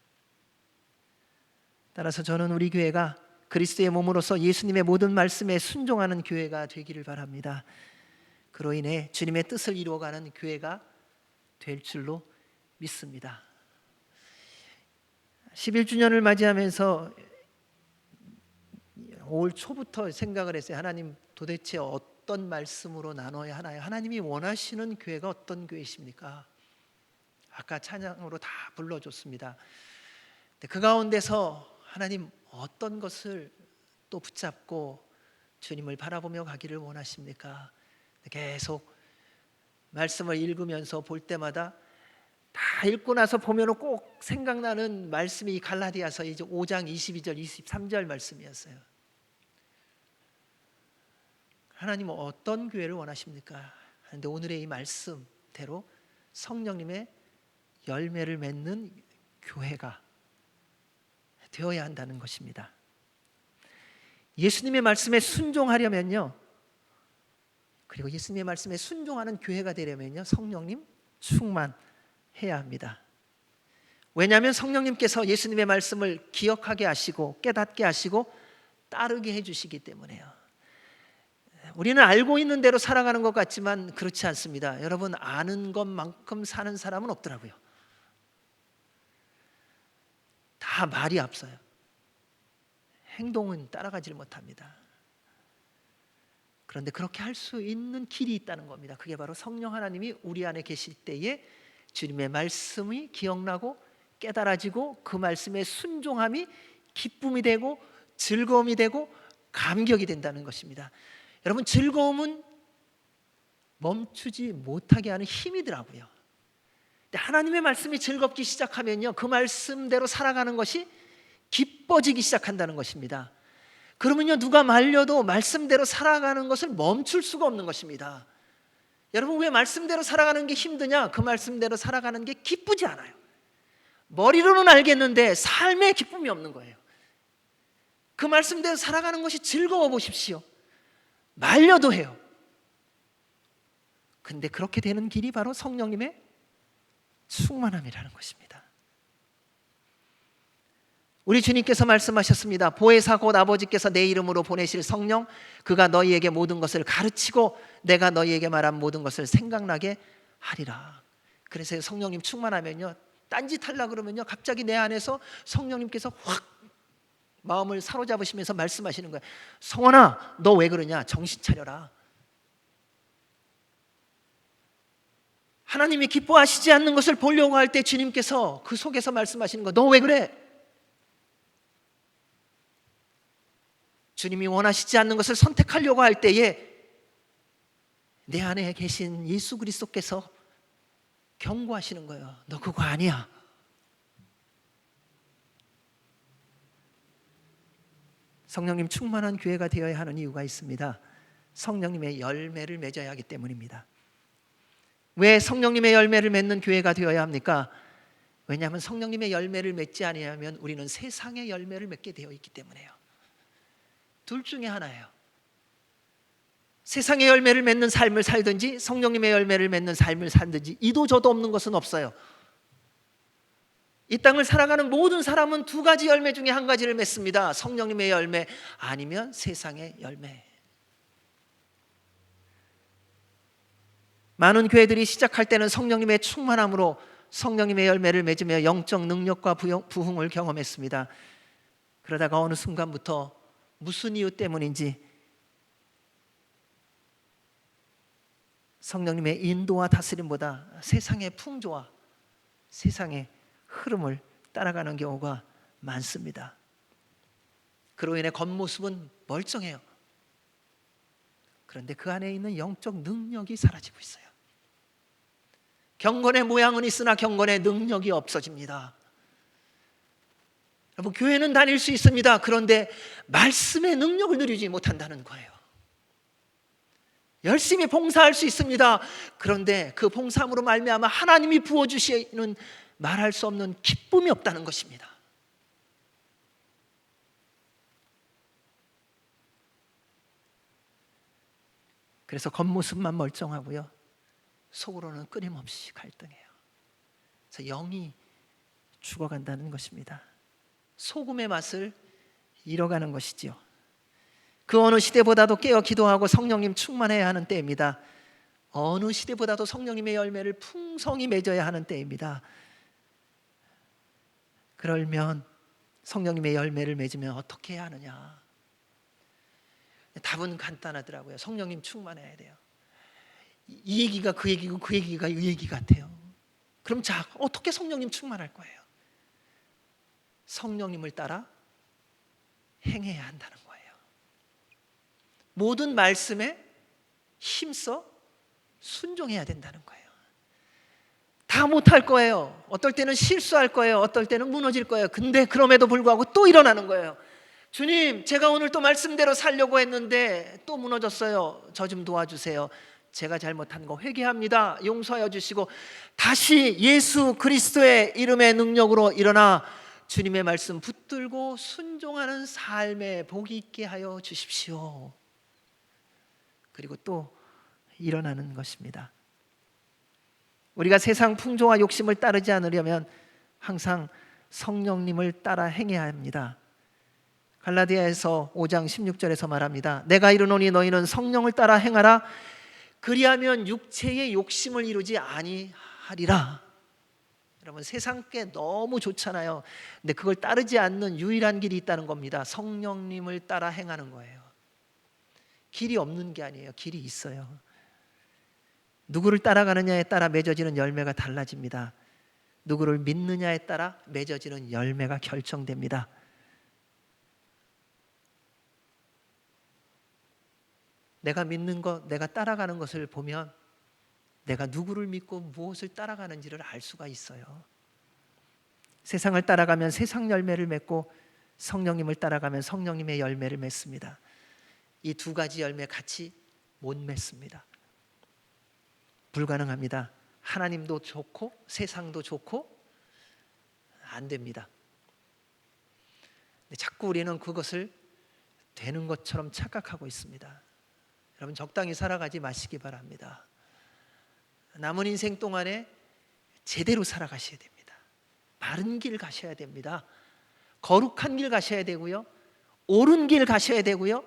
따라서 저는 우리 교회가 그리스도의 몸으로서 예수님의 모든 말씀에 순종하는 교회가 되기를 바랍니다. 그로 인해 주님의 뜻을 이루어가는 교회가 될 줄로 믿습니다. 11주년을 맞이하면서 올 초부터 생각을 했어요. 하나님, 도대체 어떤 말씀으로 나눠야 하나요? 하나님이 원하시는 교회가 어떤 교회이십니까? 아까 찬양으로 다 불러줬습니다. 그 가운데서 하나님, 어떤 것을 또 붙잡고 주님을 바라보며 가기를 원하십니까? 계속 말씀을 읽으면서 볼 때마다 다 읽고 나서 보면 꼭 생각나는 말씀이 갈라디아서 이제 5장 22절 23절 말씀이었어요. 하나님은 어떤 교회를 원하십니까? 그런데 오늘의 이 말씀대로 성령님의 열매를 맺는 교회가 되어야 한다는 것입니다. 예수님의 말씀에 순종하려면요, 그리고 예수님의 말씀에 순종하는 교회가 되려면요, 성령님 충만해야 합니다. 왜냐하면 성령님께서 예수님의 말씀을 기억하게 하시고 깨닫게 하시고 따르게 해주시기 때문에요. 우리는 알고 있는 대로 살아가는 것 같지만 그렇지 않습니다. 여러분, 아는 것만큼 사는 사람은 없더라고요. 다 말이 앞서요. 행동은 따라가지를 못합니다. 그런데 그렇게 할 수 있는 길이 있다는 겁니다. 그게 바로 성령 하나님이 우리 안에 계실 때에 주님의 말씀이 기억나고 깨달아지고 그 말씀에 순종함이 기쁨이 되고 즐거움이 되고 감격이 된다는 것입니다. 여러분, 즐거움은 멈추지 못하게 하는 힘이더라고요. 근데 하나님의 말씀이 즐겁기 시작하면요, 그 말씀대로 살아가는 것이 기뻐지기 시작한다는 것입니다. 그러면요, 누가 말려도 말씀대로 살아가는 것을 멈출 수가 없는 것입니다. 여러분, 왜 말씀대로 살아가는 게 힘드냐? 그 말씀대로 살아가는 게 기쁘지 않아요. 머리로는 알겠는데 삶에 기쁨이 없는 거예요. 그 말씀대로 살아가는 것이 즐거워 보십시오. 말려도 해요. 근데 그렇게 되는 길이 바로 성령님의 충만함이라는 것입니다. 우리 주님께서 말씀하셨습니다. 보혜사 곧 아버지께서 내 이름으로 보내실 성령, 그가 너희에게 모든 것을 가르치고 내가 너희에게 말한 모든 것을 생각나게 하리라. 그래서 성령님 충만하면요, 딴짓하려고 그러면요, 갑자기 내 안에서 성령님께서 확 마음을 사로잡으시면서 말씀하시는 거예요. 성원아, 너 왜 그러냐? 정신 차려라. 하나님이 기뻐하시지 않는 것을 보려고 할 때 주님께서 그 속에서 말씀하시는 거, 너 왜 그래? 주님이 원하시지 않는 것을 선택하려고 할 때에 내 안에 계신 예수 그리스도께서 경고하시는 거예요. 너 그거 아니야. 성령님 충만한 교회가 되어야 하는 이유가 있습니다. 성령님의 열매를 맺어야 하기 때문입니다. 왜 성령님의 열매를 맺는 교회가 되어야 합니까? 왜냐하면 성령님의 열매를 맺지 아니하면 우리는 세상의 열매를 맺게 되어 있기 때문에요. 둘 중에 하나예요. 세상의 열매를 맺는 삶을 살든지 성령님의 열매를 맺는 삶을 살든지 이도저도 없는 것은 없어요. 이 땅을 살아가는 모든 사람은 두 가지 열매 중에 한 가지를 맺습니다. 성령님의 열매 아니면 세상의 열매. 많은 교회들이 시작할 때는 성령님의 충만함으로 성령님의 열매를 맺으며 영적 능력과 부흥을 경험했습니다. 그러다가 어느 순간부터 무슨 이유 때문인지 성령님의 인도와 다스림보다 세상의 풍조와 세상의 흐름을 따라가는 경우가 많습니다. 그로 인해 겉모습은 멀쩡해요. 그런데 그 안에 있는 영적 능력이 사라지고 있어요. 경건의 모양은 있으나 경건의 능력이 없어집니다. 여러분, 교회는 다닐 수 있습니다. 그런데 말씀의 능력을 누리지 못한다는 거예요. 열심히 봉사할 수 있습니다. 그런데 그 봉사함으로 말미암아 하나님이 부어주시는 말할 수 없는 기쁨이 없다는 것입니다. 그래서 겉모습만 멀쩡하고요, 속으로는 끊임없이 갈등해요. 그래서 영이 죽어간다는 것입니다. 소금의 맛을 잃어가는 것이지요. 그 어느 시대보다도 깨어 기도하고 성령님 충만해야 하는 때입니다. 어느 시대보다도 성령님의 열매를 풍성히 맺어야 하는 때입니다. 그러면 성령님의 열매를 맺으면 어떻게 해야 하느냐? 답은 간단하더라고요. 성령님 충만해야 돼요. 이 얘기가 그 얘기고 그 얘기가 이 얘기 같아요. 그럼 자, 어떻게 성령님 충만할 거예요? 성령님을 따라 행해야 한다는 거예요. 모든 말씀에 힘써 순종해야 된다는 거예요. 다 못할 거예요. 어떨 때는 실수할 거예요. 어떨 때는 무너질 거예요. 근데 그럼에도 불구하고 또 일어나는 거예요. 주님, 제가 오늘 또 말씀대로 살려고 했는데 또 무너졌어요. 저 좀 도와주세요. 제가 잘못한 거 회개합니다. 용서하여 주시고 다시 예수 그리스도의 이름의 능력으로 일어나 주님의 말씀 붙들고 순종하는 삶에 복이 있게 하여 주십시오. 그리고 또 일어나는 것입니다. 우리가 세상 풍조와 욕심을 따르지 않으려면 항상 성령님을 따라 행해야 합니다. 갈라디아에서 5장 16절에서 말합니다. 내가 이르노니 너희는 성령을 따라 행하라. 그리하면 육체의 욕심을 이루지 아니하리라. 여러분, 세상 게 너무 좋잖아요. 근데 그걸 따르지 않는 유일한 길이 있다는 겁니다. 성령님을 따라 행하는 거예요. 길이 없는 게 아니에요. 길이 있어요. 누구를 따라가느냐에 따라 맺어지는 열매가 달라집니다. 누구를 믿느냐에 따라 맺어지는 열매가 결정됩니다. 내가 믿는 것, 내가 따라가는 것을 보면 내가 누구를 믿고 무엇을 따라가는지를 알 수가 있어요. 세상을 따라가면 세상 열매를 맺고 성령님을 따라가면 성령님의 열매를 맺습니다. 이 두 가지 열매 같이 못 맺습니다. 불가능합니다. 하나님도 좋고 세상도 좋고 안 됩니다. 근데 자꾸 우리는 그것을 되는 것처럼 착각하고 있습니다. 여러분, 적당히 살아가지 마시기 바랍니다. 남은 인생 동안에 제대로 살아가셔야 됩니다. 바른 길 가셔야 됩니다. 거룩한 길 가셔야 되고요. 옳은 길 가셔야 되고요.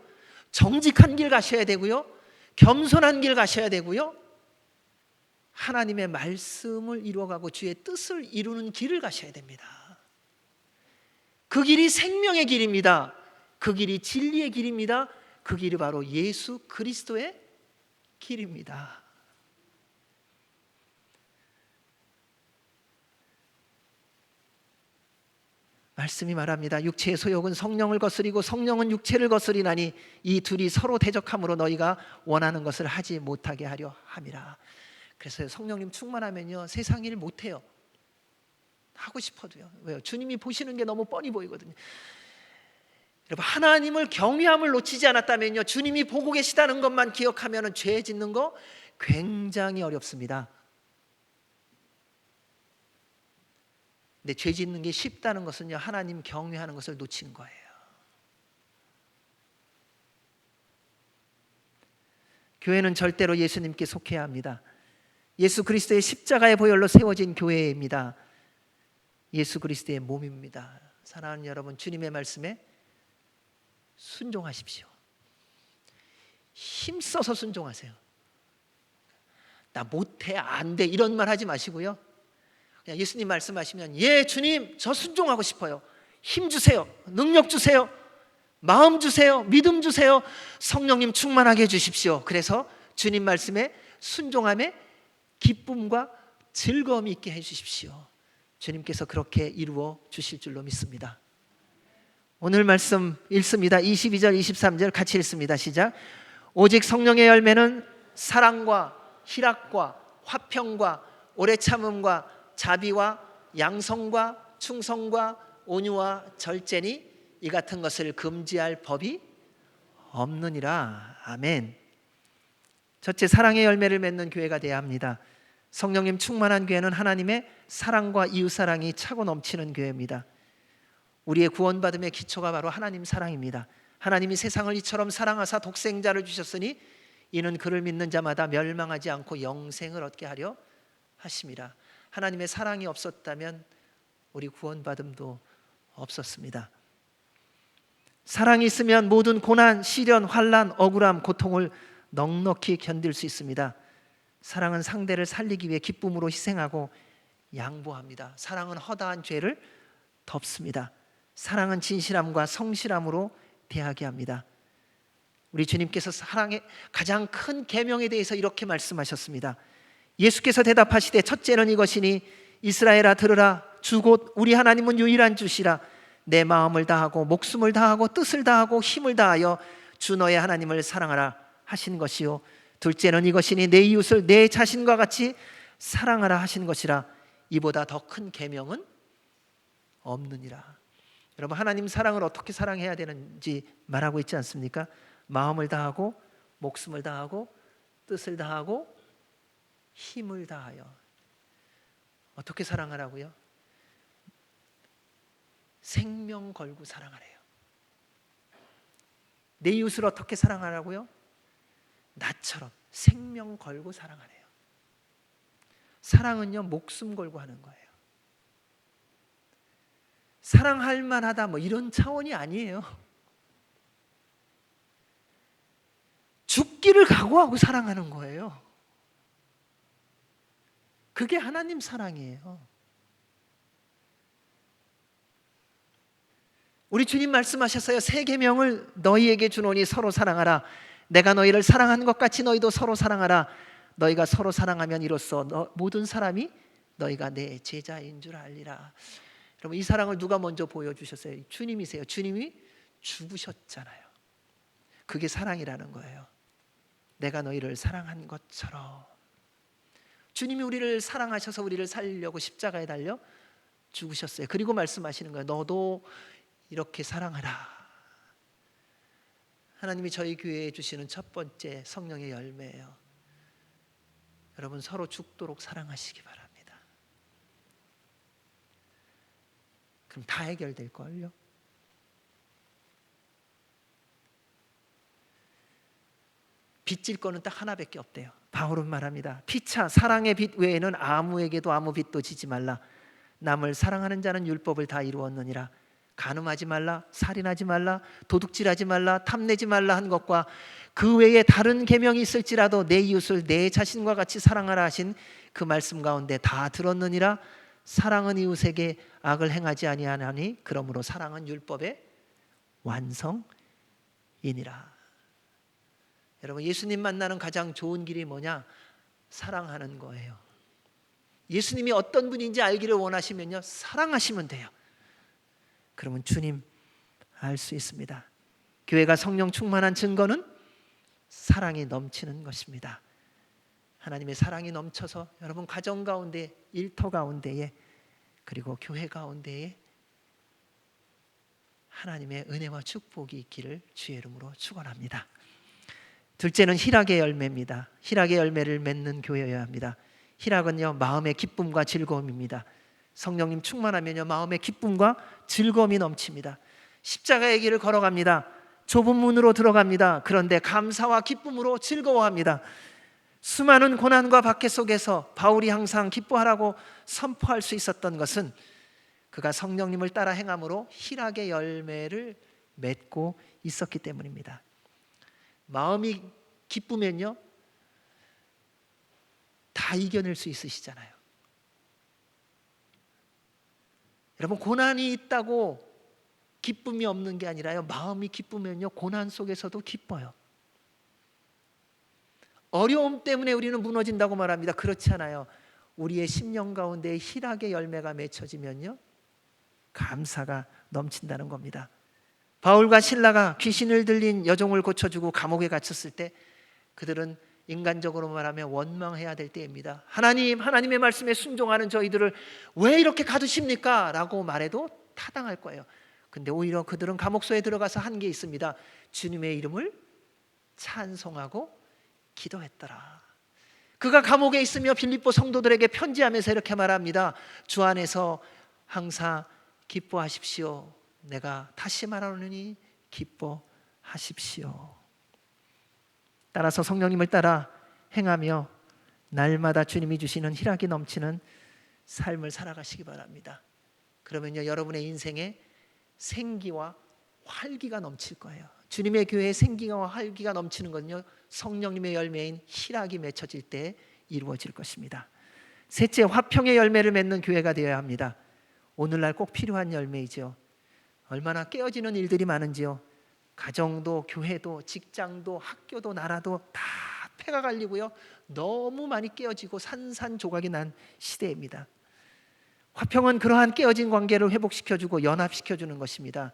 정직한 길 가셔야 되고요. 겸손한 길 가셔야 되고요. 하나님의 말씀을 이루어가고 주의 뜻을 이루는 길을 가셔야 됩니다. 그 길이 생명의 길입니다. 그 길이 진리의 길입니다. 그 길이 바로 예수 그리스도의 길입니다. 말씀이 말합니다. 육체의 소욕은 성령을 거스리고 성령은 육체를 거스리나니 이 둘이 서로 대적함으로 너희가 원하는 것을 하지 못하게 하려 함이라. 그래서 성령님 충만하면요, 세상 일 못해요. 하고 싶어도요. 왜요? 주님이 보시는 게 너무 뻔히 보이거든요. 여러분, 하나님을 경외함을 놓치지 않았다면요, 주님이 보고 계시다는 것만 기억하면 죄 짓는 거 굉장히 어렵습니다. 근데 죄 짓는 게 쉽다는 것은요, 하나님 경외하는 것을 놓친 거예요. 교회는 절대로 예수님께 속해야 합니다. 예수 그리스도의 십자가의 보혈로 세워진 교회입니다. 예수 그리스도의 몸입니다. 사랑하는 여러분, 주님의 말씀에 순종하십시오. 힘써서 순종하세요. 나 못해, 안 돼, 이런 말 하지 마시고요. 그냥 예수님 말씀하시면, 예 주님, 저 순종하고 싶어요. 힘 주세요. 능력 주세요. 마음 주세요. 믿음 주세요. 성령님 충만하게 해주십시오. 그래서 주님 말씀에 순종함에 기쁨과 즐거움이 있게 해주십시오. 주님께서 그렇게 이루어 주실 줄로 믿습니다. 오늘 말씀 읽습니다. 22절 23절 같이 읽습니다. 시작. 오직 성령의 열매는 사랑과 희락과 화평과 오래 참음과 자비와 양성과 충성과 온유와 절제니 이 같은 것을 금지할 법이 없느니라. 아멘. 첫째, 사랑의 열매를 맺는 교회가 되어야 합니다. 성령님 충만한 교회는 하나님의 사랑과 이웃사랑이 차고 넘치는 교회입니다. 우리의 구원받음의 기초가 바로 하나님 사랑입니다. 하나님이 세상을 이처럼 사랑하사 독생자를 주셨으니 이는 그를 믿는 자마다 멸망하지 않고 영생을 얻게 하려 하심이라. 하나님의 사랑이 없었다면 우리 구원받음도 없었습니다. 사랑이 있으면 모든 고난, 시련, 환난, 억울함, 고통을 넉넉히 견딜 수 있습니다. 사랑은 상대를 살리기 위해 기쁨으로 희생하고 양보합니다. 사랑은 허다한 죄를 덮습니다. 사랑은 진실함과 성실함으로 대하게 합니다. 우리 주님께서 사랑의 가장 큰 계명에 대해서 이렇게 말씀하셨습니다. 예수께서 대답하시되 첫째는 이것이니 이스라엘아 들으라. 주 곧 우리 하나님은 유일한 주시라. 내 마음을 다하고 목숨을 다하고 뜻을 다하고 힘을 다하여 주 너의 하나님을 사랑하라 하신 것이요 둘째는 이것이니 내 이웃을 내 자신과 같이 사랑하라 하신 것이라. 이보다 더 큰 계명은 없느니라. 여러분, 하나님 사랑을 어떻게 사랑해야 되는지 말하고 있지 않습니까? 마음을 다하고 목숨을 다하고 뜻을 다하고 힘을 다하여. 어떻게 사랑하라고요? 생명 걸고 사랑하래요. 내 이웃을 어떻게 사랑하라고요? 나처럼 생명 걸고 사랑하래요. 사랑은요, 목숨 걸고 하는 거예요. 사랑할 만하다 뭐 이런 차원이 아니에요. 죽기를 각오하고 사랑하는 거예요. 그게 하나님 사랑이에요. 우리 주님 말씀하셨어요. 새 계명을 너희에게 주노니 서로 사랑하라. 내가 너희를 사랑한 것 같이 너희도 서로 사랑하라. 너희가 서로 사랑하면 이로써 모든 사람이 너희가 내 제자인 줄 알리라. 여러분, 이 사랑을 누가 먼저 보여주셨어요? 주님이세요. 주님이 죽으셨잖아요. 그게 사랑이라는 거예요. 내가 너희를 사랑한 것처럼. 주님이 우리를 사랑하셔서 우리를 살리려고 십자가에 달려 죽으셨어요. 그리고 말씀하시는 거예요. 너도 이렇게 사랑하라. 하나님이 저희 교회에 주시는 첫 번째 성령의 열매예요. 여러분, 서로 죽도록 사랑하시기 바랍니다. 그럼 다 해결될걸요? 빚질 거는 딱 하나밖에 없대요. 바울은 말합니다. 피차 사랑의 빚 외에는 아무에게도 아무 빚도 지지 말라. 남을 사랑하는 자는 율법을 다 이루었느니라. 간음하지 말라, 살인하지 말라, 도둑질하지 말라, 탐내지 말라 한 것과 그 외에 다른 계명이 있을지라도 내 이웃을 내 자신과 같이 사랑하라 하신 그 말씀 가운데 다 들었느니라. 사랑은 이웃에게 악을 행하지 아니하나니 그러므로 사랑은 율법의 완성이니라. 여러분, 예수님 만나는 가장 좋은 길이 뭐냐? 사랑하는 거예요. 예수님이 어떤 분인지 알기를 원하시면요, 사랑하시면 돼요. 그러면 주님 알 수 있습니다. 교회가 성령 충만한 증거는 사랑이 넘치는 것입니다. 하나님의 사랑이 넘쳐서 여러분 가정 가운데, 일터 가운데에, 그리고 교회 가운데에 하나님의 은혜와 축복이 있기를 주의 이름으로 축원합니다. 둘째는 희락의 열매입니다. 희락의 열매를 맺는 교회여야 합니다. 희락은요, 마음의 기쁨과 즐거움입니다. 성령님 충만하면요, 마음의 기쁨과 즐거움이 넘칩니다. 십자가의 길을 걸어갑니다. 좁은 문으로 들어갑니다. 그런데 감사와 기쁨으로 즐거워합니다. 수많은 고난과 박해 속에서 바울이 항상 기뻐하라고 선포할 수 있었던 것은 그가 성령님을 따라 행함으로 희락의 열매를 맺고 있었기 때문입니다. 마음이 기쁘면요, 다 이겨낼 수 있으시잖아요. 여러분, 고난이 있다고 기쁨이 없는 게 아니라요, 마음이 기쁘면요, 고난 속에서도 기뻐요. 어려움 때문에 우리는 무너진다고 말합니다. 그렇지 않아요. 우리의 심령 가운데 희락의 열매가 맺혀지면요, 감사가 넘친다는 겁니다. 바울과 실라가 귀신을 들린 여종을 고쳐주고 감옥에 갇혔을 때 그들은 인간적으로 말하면 원망해야 될 때입니다. 하나님, 하나님의 말씀에 순종하는 저희들을 왜 이렇게 가두십니까? 라고 말해도 타당할 거예요. 근데 오히려 그들은 감옥소에 들어가서 한 게 있습니다. 주님의 이름을 찬송하고 기도했더라. 그가 감옥에 있으며 빌립보 성도들에게 편지하면서 이렇게 말합니다. 주 안에서 항상 기뻐하십시오. 내가 다시 말하노니 기뻐하십시오. 따라서 성령님을 따라 행하며 날마다 주님이 주시는 희락이 넘치는 삶을 살아가시기 바랍니다. 그러면요, 여러분의 인생에 생기와 활기가 넘칠 거예요. 주님의 교회에 생기와 활기가 넘치는 것은요, 성령님의 열매인 희락이 맺혀질 때 이루어질 것입니다. 셋째, 화평의 열매를 맺는 교회가 되어야 합니다. 오늘날 꼭 필요한 열매이죠. 얼마나 깨어지는 일들이 많은지요. 가정도, 교회도, 직장도, 학교도, 나라도 다 폐가 갈리고요, 너무 많이 깨어지고 산산조각이 난 시대입니다. 화평은 그러한 깨어진 관계를 회복시켜주고 연합시켜주는 것입니다.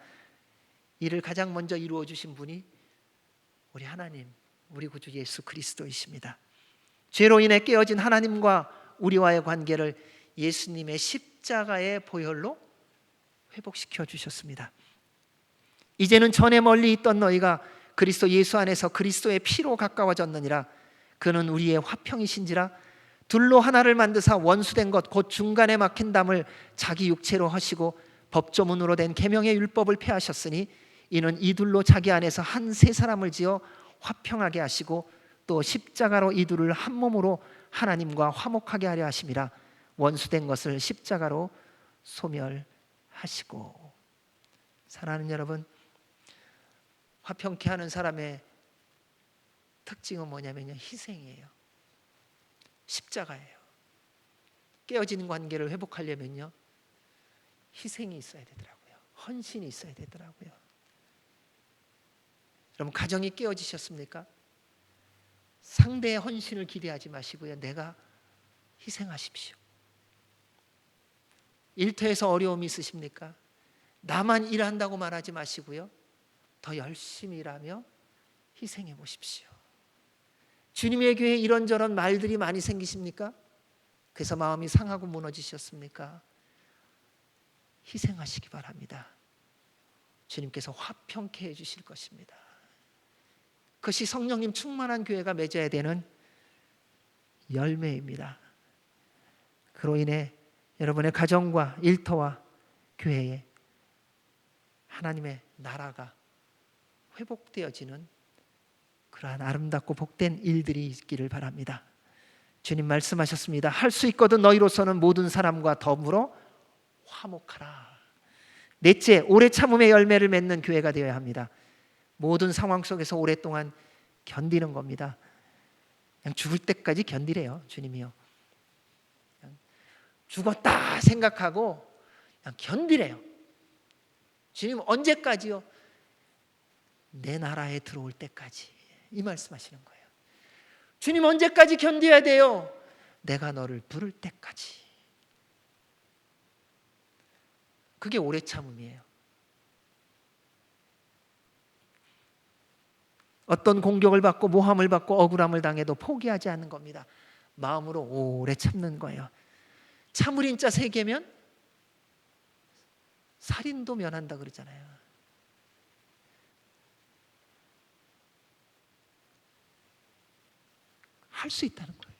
이를 가장 먼저 이루어 주신 분이 우리 하나님, 우리 구주 예수 그리스도이십니다. 죄로 인해 깨어진 하나님과 우리와의 관계를 예수님의 십자가의 보혈로 회복시켜 주셨습니다. 이제는 전에 멀리 있던 너희가 그리스도 예수 안에서 그리스도의 피로 가까워졌느니라. 그는 우리의 화평이신지라. 둘로 하나를 만드사 원수된 것 곧 중간에 막힌 담을 자기 육체로 하시고 법조문으로 된 계명의 율법을 폐하셨으니 이는 이 둘로 자기 안에서 한 세 사람을 지어 화평하게 하시고 또 십자가로 이 둘을 한 몸으로 하나님과 화목하게 하려 하심이라. 원수된 것을 십자가로 소멸하시고. 사랑하는 여러분, 화평케 하는 사람의 특징은 뭐냐면요, 희생이에요. 십자가예요. 깨어진 관계를 회복하려면요, 희생이 있어야 되더라고요. 헌신이 있어야 되더라고요. 여러분, 가정이 깨어지셨습니까? 상대의 헌신을 기대하지 마시고요, 내가 희생하십시오. 일터에서 어려움이 있으십니까? 나만 일한다고 말하지 마시고요, 더 열심히 일하며 희생해 보십시오. 주님의 교회에 이런저런 말들이 많이 생기십니까? 그래서 마음이 상하고 무너지셨습니까? 희생하시기 바랍니다. 주님께서 화평케 해주실 것입니다. 그것이 성령님 충만한 교회가 맺어야 되는 열매입니다. 그로 인해 여러분의 가정과 일터와 교회에 하나님의 나라가 회복되어지는 그러한 아름답고 복된 일들이 있기를 바랍니다. 주님 말씀하셨습니다. 할 수 있거든 너희로서는 모든 사람과 더불어 화목하라. 넷째, 오래 참음의 열매를 맺는 교회가 되어야 합니다. 모든 상황 속에서 오랫동안 견디는 겁니다. 그냥 죽을 때까지 견디래요, 주님이요. 그냥 죽었다 생각하고 그냥 견디래요. 주님 언제까지요? 내 나라에 들어올 때까지. 이 말씀하시는 거예요. 주님 언제까지 견뎌야 돼요? 내가 너를 부를 때까지. 그게 오래 참음이에요. 어떤 공격을 받고 모함을 받고 억울함을 당해도 포기하지 않는 겁니다. 마음으로 오래 참는 거예요. 참을인자 3개면 살인도 면한다 그러잖아요. 할 수 있다는 거예요.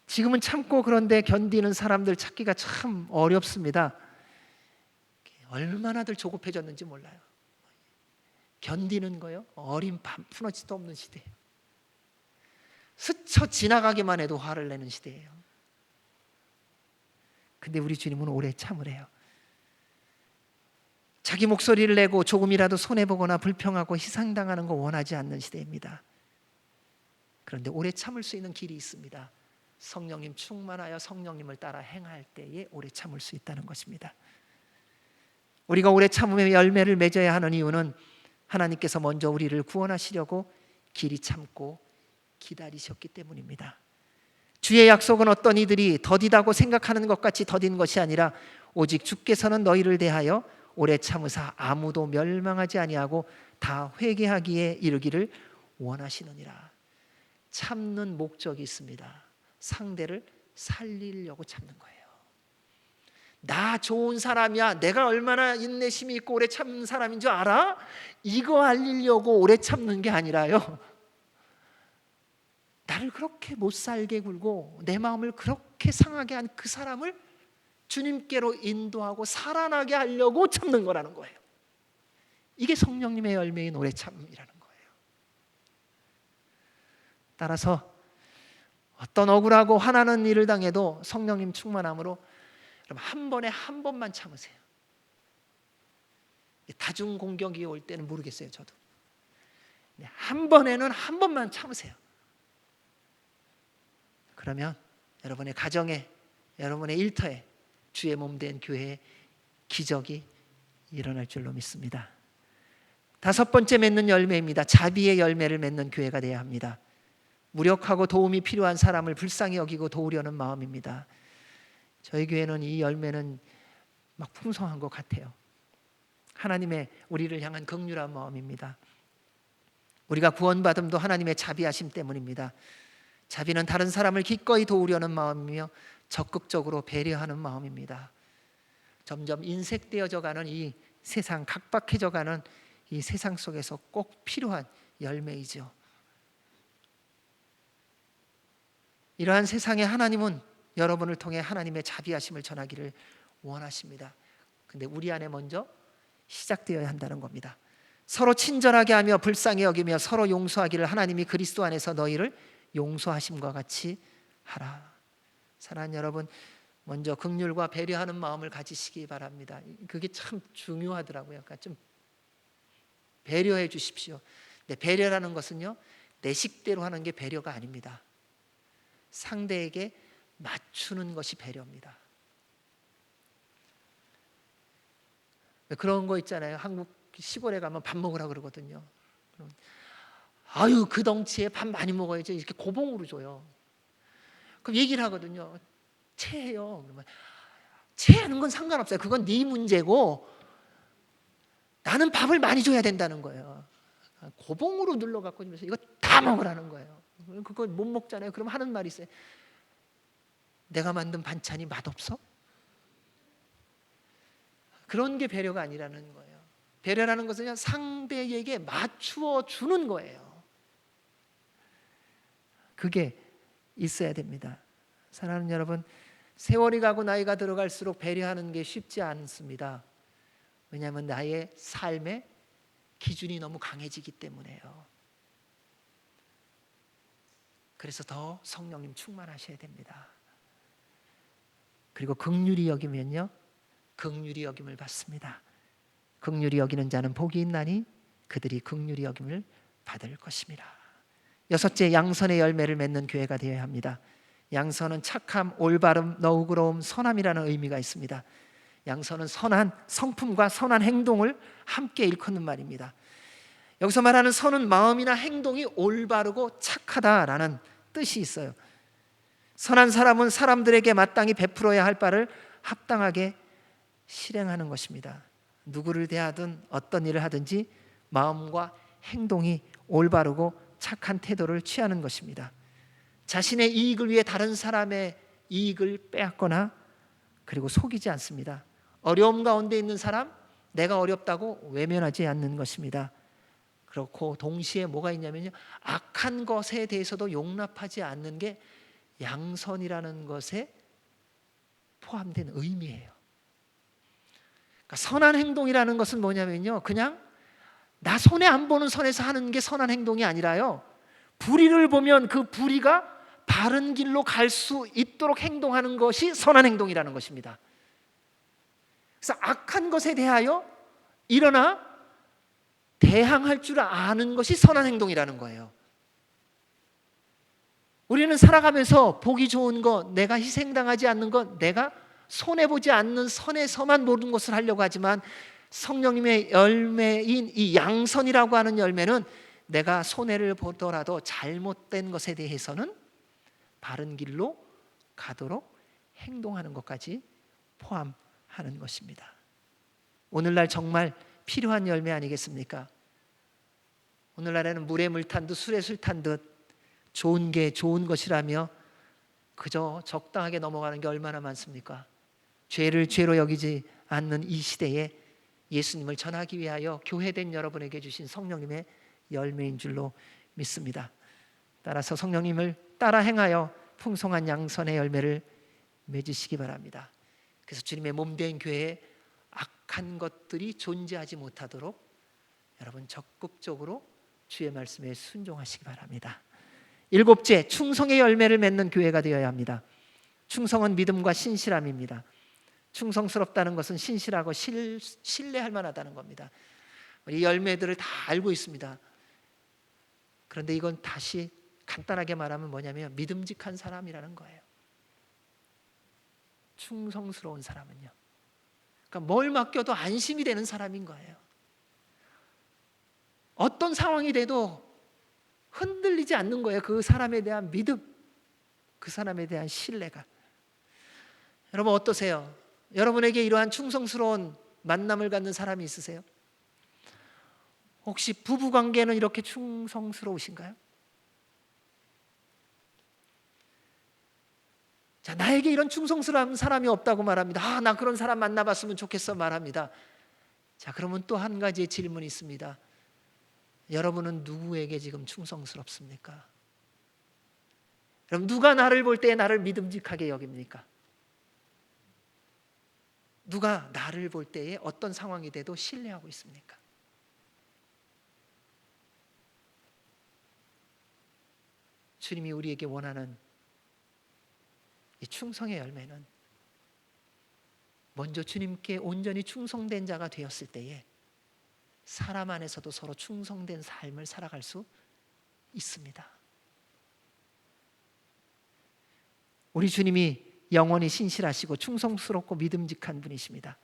지금은 참고 그런데 견디는 사람들 찾기가 참 어렵습니다. 얼마나들 조급해졌는지 몰라요. 견디는 거요? 어린 푸너지도 없는 시대예요. 스쳐 지나가기만 해도 화를 내는 시대예요. 근데 우리 주님은 오래 참으래요. 자기 목소리를 내고 조금이라도 손해보거나 불평하고 희생당하는 거 원하지 않는 시대입니다. 그런데 오래 참을 수 있는 길이 있습니다. 성령님 충만하여 성령님을 따라 행할 때에 오래 참을 수 있다는 것입니다. 우리가 오래 참음의 열매를 맺어야 하는 이유는 하나님께서 먼저 우리를 구원하시려고 길이 참고 기다리셨기 때문입니다. 주의 약속은 어떤 이들이 더디다고 생각하는 것 같이 더딘 것이 아니라 오직 주께서는 너희를 대하여 오래 참으사 아무도 멸망하지 아니하고 다 회개하기에 이르기를 원하시느니라. 참는 목적이 있습니다. 상대를 살리려고 참는 거예요. 나 좋은 사람이야, 내가 얼마나 인내심이 있고 오래 참는 사람인 줄 알아? 이거 알리려고 오래 참는 게 아니라요, 나를 그렇게 못 살게 굴고 내 마음을 그렇게 상하게 한 그 사람을 주님께로 인도하고 살아나게 하려고 참는 거라는 거예요. 이게 성령님의 열매인 오래 참음이라는 거예요. 따라서 어떤 억울하고 화나는 일을 당해도 성령님 충만함으로 여러분 한 번에 한 번만 참으세요. 다중 공격이 올 때는 모르겠어요, 저도. 한 번에는 한 번만 참으세요. 그러면 여러분의 가정에, 여러분의 일터에, 주의 몸된 교회에 기적이 일어날 줄로 믿습니다. 5번째 맺는 열매입니다. 자비의 열매를 맺는 교회가 되어야 합니다. 무력하고 도움이 필요한 사람을 불쌍히 여기고 도우려는 마음입니다. 저희 교회는 이 열매는 막 풍성한 것 같아요. 하나님의 우리를 향한 긍휼한 마음입니다. 우리가 구원받음도 하나님의 자비하심 때문입니다. 자비는 다른 사람을 기꺼이 도우려는 마음이며 적극적으로 배려하는 마음입니다. 점점 인색되어져가는 이 세상, 각박해져가는 이 세상 속에서 꼭 필요한 열매이죠. 이러한 세상에 하나님은 여러분을 통해 하나님의 자비하심을 전하기를 원하십니다. 근데 우리 안에 먼저 시작되어야 한다는 겁니다. 서로 친절하게 하며 불쌍히 여기며 서로 용서하기를 하나님이 그리스도 안에서 너희를 용서하심과 같이 하라. 사랑하는 여러분, 먼저 긍휼과 배려하는 마음을 가지시기 바랍니다. 그게 참 중요하더라고요. 그러니까 좀 배려해 주십시오. 근데 배려라는 것은요, 내 식대로 하는 게 배려가 아닙니다. 상대에게 맞추는 것이 배려입니다. 그런 거 있잖아요. 한국 시골에 가면 밥 먹으라 그러거든요. 그럼 아유, 그 덩치에 밥 많이 먹어야지, 이렇게 고봉으로 줘요. 그럼 얘기를 하거든요. 체해요. 그러면 체하는 건 상관없어요. 그건 네 문제고 나는 밥을 많이 줘야 된다는 거예요. 고봉으로 눌러갖고 주면서 이거 다 먹으라는 거예요. 그거 못 먹잖아요. 그럼 하는 말이 있어요. 내가 만든 반찬이 맛없어? 그런 게 배려가 아니라는 거예요. 배려라는 것은 그냥 상대에게 맞추어 주는 거예요. 그게 있어야 됩니다. 사랑하는 여러분, 세월이 가고 나이가 들어갈수록 배려하는 게 쉽지 않습니다. 왜냐하면 나의 삶의 기준이 너무 강해지기 때문에요. 그래서 더 성령님 충만하셔야 됩니다. 그리고 긍휼히 여기면요, 긍휼히 여김을 받습니다. 긍휼히 여기는 자는 복이 있나니 그들이 긍휼히 여김을 받을 것입니다. 여섯째, 양선의 열매를 맺는 교회가 되어야 합니다. 양선은 착함, 올바름, 너그러움, 선함이라는 의미가 있습니다. 양선은 선한 성품과 선한 행동을 함께 일컫는 말입니다. 여기서 말하는 선은 마음이나 행동이 올바르고 착하다라는 뜻이 있어요. 선한 사람은 사람들에게 마땅히 베풀어야 할 바를 합당하게 실행하는 것입니다. 누구를 대하든 어떤 일을 하든지 마음과 행동이 올바르고 착한 태도를 취하는 것입니다. 자신의 이익을 위해 다른 사람의 이익을 빼앗거나 그리고 속이지 않습니다. 어려움 가운데 있는 사람, 내가 어렵다고 외면하지 않는 것입니다. 그렇고 동시에 뭐가 있냐면요, 악한 것에 대해서도 용납하지 않는 게 양선이라는 것에 포함된 의미예요. 그러니까 선한 행동이라는 것은 뭐냐면요, 그냥 나 손해 안 보는 선에서 하는 게 선한 행동이 아니라요, 불의를 보면 그 불의가 바른 길로 갈 수 있도록 행동하는 것이 선한 행동이라는 것입니다. 그래서 악한 것에 대하여 일어나 대항할 줄 아는 것이 선한 행동이라는 거예요. 우리는 살아가면서 보기 좋은 것, 내가 희생당하지 않는 것, 내가 손해보지 않는 선에서만 모든 것을 하려고 하지만 성령님의 열매인 이 양선이라고 하는 열매는 내가 손해를 보더라도 잘못된 것에 대해서는 바른 길로 가도록 행동하는 것까지 포함하는 것입니다. 오늘날 정말 필요한 열매 아니겠습니까? 오늘날에는 물에 물 탄 듯 술에 술 탄 듯 좋은 게 좋은 것이라며 그저 적당하게 넘어가는 게 얼마나 많습니까? 죄를 죄로 여기지 않는 이 시대에 예수님을 전하기 위하여 교회된 여러분에게 주신 성령님의 열매인 줄로 믿습니다. 따라서 성령님을 따라 행하여 풍성한 양선의 열매를 맺으시기 바랍니다. 그래서 주님의 몸된 교회에 악한 것들이 존재하지 못하도록 여러분 적극적으로 주의 말씀에 순종하시기 바랍니다. 일곱째, 충성의 열매를 맺는 교회가 되어야 합니다. 충성은 믿음과 신실함입니다. 충성스럽다는 것은 신실하고 신뢰할 만하다는 겁니다. 이 열매들을 다 알고 있습니다. 그런데 이건 다시 간단하게 말하면 뭐냐면 믿음직한 사람이라는 거예요. 충성스러운 사람은요, 그러니까 뭘 맡겨도 안심이 되는 사람인 거예요. 어떤 상황이 돼도 흔들리지 않는 거예요. 그 사람에 대한 믿음, 그 사람에 대한 신뢰가. 여러분 어떠세요? 여러분에게 이러한 충성스러운 만남을 갖는 사람이 있으세요? 혹시 부부관계는 이렇게 충성스러우신가요? 자, 나에게 이런 충성스러운 사람이 없다고 말합니다. 나 그런 사람 만나봤으면 좋겠어 말합니다. 자, 그러면 또 한 가지의 질문이 있습니다. 여러분은 누구에게 지금 충성스럽습니까? 그럼 누가 나를 볼 때 나를 믿음직하게 여깁니까? 누가 나를 볼 때에 어떤 상황이 돼도 신뢰하고 있습니까? 주님이 우리에게 원하는 이 충성의 열매는 먼저 주님께 온전히 충성된 자가 되었을 때에 사람 안에서도 서로 충성된 삶을 살아갈 수 있습니다. 우리 주님이 영원히 신실하시고 충성스럽고 믿음직한 분이십니다.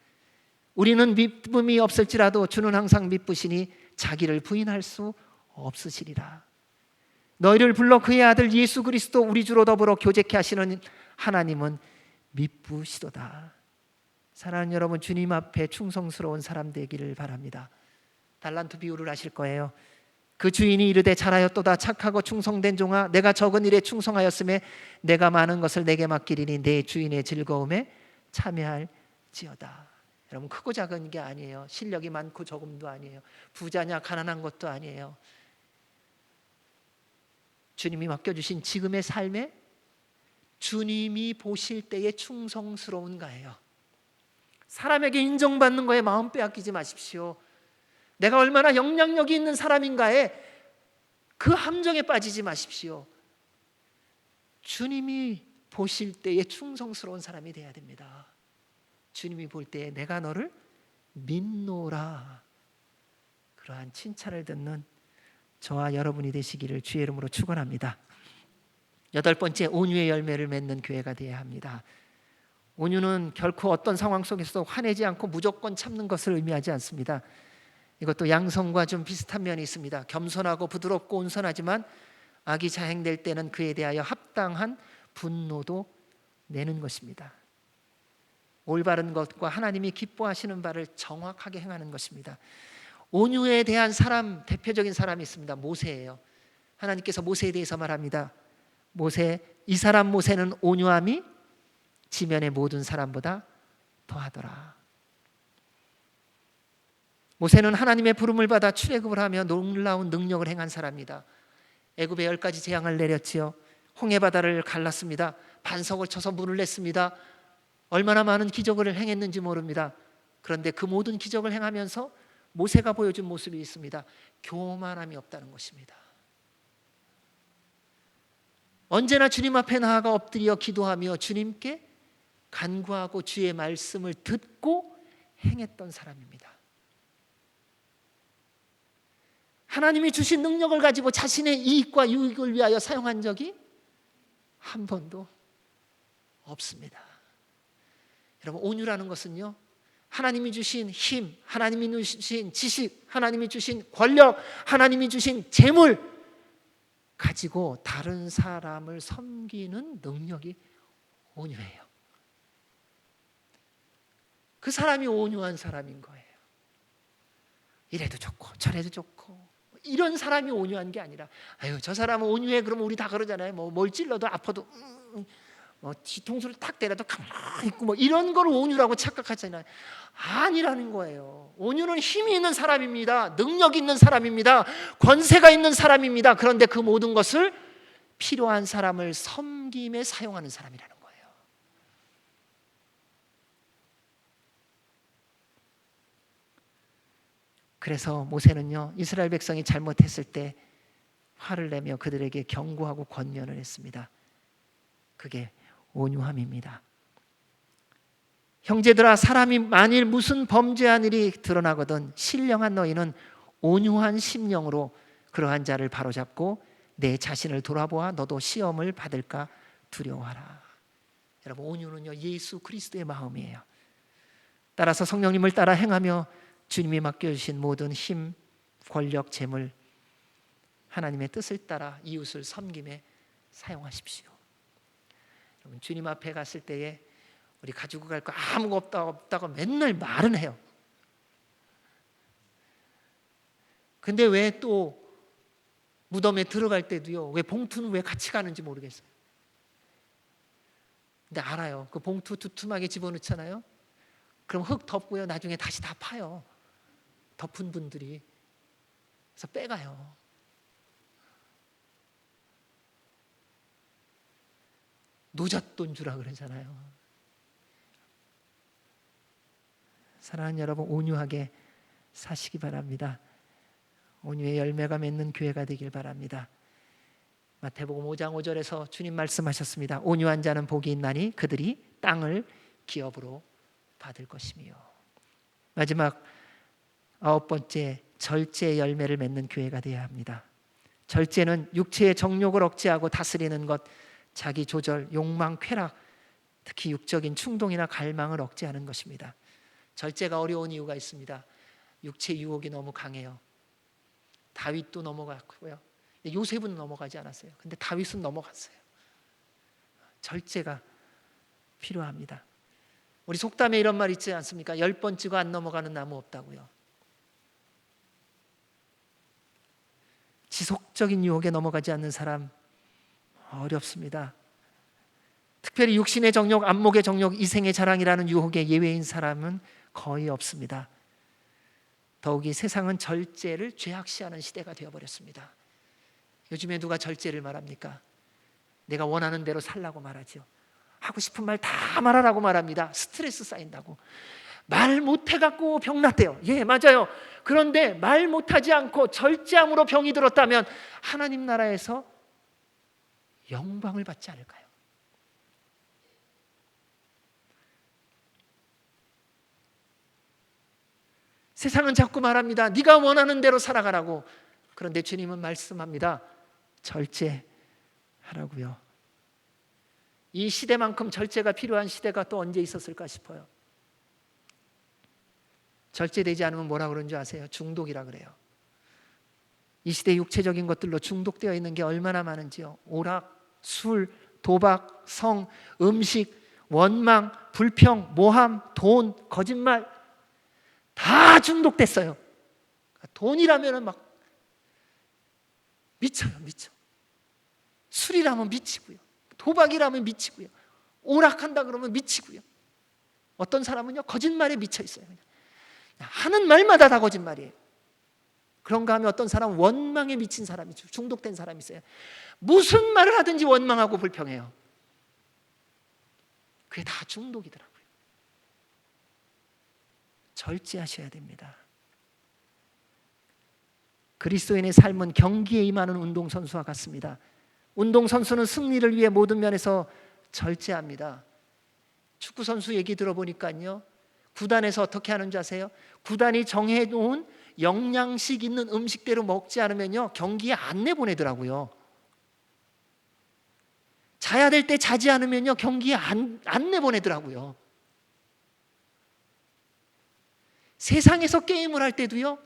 우리는 믿음이 없을지라도 주는 항상 믿으시니 자기를 부인할 수 없으시리라. 너희를 불러 그의 아들 예수 그리스도 우리 주로 더불어 교제케 하시는 하나님은 믿으시도다. 사랑하는 여러분, 주님 앞에 충성스러운 사람 되기를 바랍니다. 달란트 비유를 아실 거예요. 그 주인이 이르되 잘하였도다 착하고 충성된 종아, 내가 적은 일에 충성하였음에 내가 많은 것을 내게 맡기리니 내 주인의 즐거움에 참여할지어다. 여러분, 크고 작은 게 아니에요. 실력이 많고 적음도 아니에요. 부자냐 가난한 것도 아니에요. 주님이 맡겨주신 지금의 삶에 주님이 보실 때의 충성스러운가예요. 사람에게 인정받는 거에 마음 빼앗기지 마십시오. 내가 얼마나 영향력이 있는 사람인가에 그 함정에 빠지지 마십시오. 주님이 보실 때에 충성스러운 사람이 되어야 됩니다. 주님이 볼 때에 내가 너를 믿노라, 그러한 칭찬을 듣는 저와 여러분이 되시기를 주의 이름으로 축원합니다. 8번째, 온유의 열매를 맺는 교회가 되어야 합니다. 온유는 결코 어떤 상황 속에서도 화내지 않고 무조건 참는 것을 의미하지 않습니다. 이것도 양성과 좀 비슷한 면이 있습니다. 겸손하고 부드럽고 온선하지만 악이 자행될 때는 그에 대하여 합당한 분노도 내는 것입니다. 올바른 것과 하나님이 기뻐하시는 바를 정확하게 행하는 것입니다. 온유에 대한 사람, 대표적인 사람이 있습니다. 모세예요. 하나님께서 모세에 대해서 말합니다. 이 사람 모세는 온유함이 지면의 모든 사람보다 더하더라. 모세는 하나님의 부름을 받아 출애굽을 하며 놀라운 능력을 행한 사람입니다. 애굽에 10가지 재앙을 내렸지요. 홍해 바다를 갈랐습니다. 반석을 쳐서 물을 냈습니다. 얼마나 많은 기적을 행했는지 모릅니다. 그런데 그 모든 기적을 행하면서 모세가 보여준 모습이 있습니다. 교만함이 없다는 것입니다. 언제나 주님 앞에 나아가 엎드려 기도하며 주님께 간구하고 주의 말씀을 듣고 행했던 사람입니다. 하나님이 주신 능력을 가지고 자신의 이익과 유익을 위하여 사용한 적이 한 번도 없습니다. 여러분, 온유라는 것은요, 하나님이 주신 힘, 하나님이 주신 지식, 하나님이 주신 권력, 하나님이 주신 재물 가지고 다른 사람을 섬기는 능력이 온유해요. 그 사람이 온유한 사람인 거예요. 이래도 좋고 저래도 좋고, 이런 사람이 온유한 게 아니라, 아유 저 사람은 온유해 그러면 우리 다 그러잖아요. 뭘 찔러도 아파도 뒤통수를 탁 때려도 가만히 있고 이런 걸 온유라고 착각하잖아요. 아니라는 거예요. 온유는 힘이 있는 사람입니다. 능력 있는 사람입니다. 권세가 있는 사람입니다. 그런데 그 모든 것을 필요한 사람을 섬김에 사용하는 사람이라는 거예요. 그래서 모세는요, 이스라엘 백성이 잘못했을 때 화를 내며 그들에게 경고하고 권면을 했습니다. 그게 온유함입니다. 형제들아, 사람이 만일 무슨 범죄한 일이 드러나거든 신령한 너희는 온유한 심령으로 그러한 자를 바로잡고 내 자신을 돌아보아 너도 시험을 받을까 두려워하라. 여러분, 온유는요 예수 그리스도의 마음이에요. 따라서 성령님을 따라 행하며 주님이 맡겨주신 모든 힘, 권력, 재물, 하나님의 뜻을 따라 이웃을 섬김에 사용하십시오. 여러분, 주님 앞에 갔을 때에 우리 가지고 갈 거 아무것도 없다고 맨날 말은 해요. 근데 왜 또 무덤에 들어갈 때도요, 왜 봉투는 왜 같이 가는지 모르겠어요. 근데 알아요. 그 봉투 두툼하게 집어넣잖아요. 그럼 흙 덮고요, 나중에 다시 다 파요. 덮은 분들이. 그래서 빼가요. 노잣돈 주라 그러잖아요. 사랑하는 여러분, 온유하게 사시기 바랍니다. 온유의 열매가 맺는 교회가 되길 바랍니다. 마태복음 5장 5절에서 주님 말씀하셨습니다. 온유한 자는 복이 있나니 그들이 땅을 기업으로 받을 것이며. 마지막 9번째, 절제의 열매를 맺는 교회가 되어야 합니다. 절제는 육체의 정욕을 억제하고 다스리는 것, 자기 조절, 욕망, 쾌락, 특히 육적인 충동이나 갈망을 억제하는 것입니다. 절제가 어려운 이유가 있습니다. 육체 유혹이 너무 강해요. 다윗도 넘어갔고요. 요셉은 넘어가지 않았어요. 근데 다윗은 넘어갔어요. 절제가 필요합니다. 우리 속담에 이런 말 있지 않습니까? 10번 찍어 안 넘어가는 나무 없다고요. 지속적인 유혹에 넘어가지 않는 사람 어렵습니다. 특별히 육신의 정욕, 안목의 정욕, 이생의 자랑이라는 유혹에 예외인 사람은 거의 없습니다. 더욱이 세상은 절제를 죄악시하는 시대가 되어버렸습니다. 요즘에 누가 절제를 말합니까? 내가 원하는 대로 살라고 말하죠. 하고 싶은 말 다 말하라고 말합니다. 스트레스 쌓인다고. 말 못해갖고 병 났대요. 예, 맞아요. 그런데 말 못하지 않고 절제함으로 병이 들었다면 하나님 나라에서 영광을 받지 않을까요? 세상은 자꾸 말합니다. 네가 원하는 대로 살아가라고. 그런데 주님은 말씀합니다. 절제하라고요. 이 시대만큼 절제가 필요한 시대가 또 언제 있었을까 싶어요. 절제되지 않으면 뭐라 그러는 줄 아세요? 중독이라 그래요. 이 시대 육체적인 것들로 중독되어 있는 게 얼마나 많은지요. 오락, 술, 도박, 성, 음식, 원망, 불평, 모함, 돈, 거짓말 다 중독됐어요. 돈이라면 막 미쳐요, 미쳐. 술이라면 미치고요. 도박이라면 미치고요. 오락한다 그러면 미치고요. 어떤 사람은요, 거짓말에 미쳐 있어요. 그냥 하는 말마다 다 거짓말이에요. 그런가 하면 어떤 사람은 원망에 미친 사람이, 중독된 사람이 있어요. 무슨 말을 하든지 원망하고 불평해요. 그게 다 중독이더라고요. 절제하셔야 됩니다. 그리스도인의 삶은 경기에 임하는 운동선수와 같습니다. 운동선수는 승리를 위해 모든 면에서 절제합니다. 축구선수 얘기 들어보니까요, 구단에서 어떻게 하는 줄 아세요? 구단이 정해놓은 영양식 있는 음식대로 먹지 않으면요, 경기에 안 내보내더라고요. 자야 될 때 자지 않으면요, 경기에 안 내보내더라고요. 세상에서 게임을 할 때도요,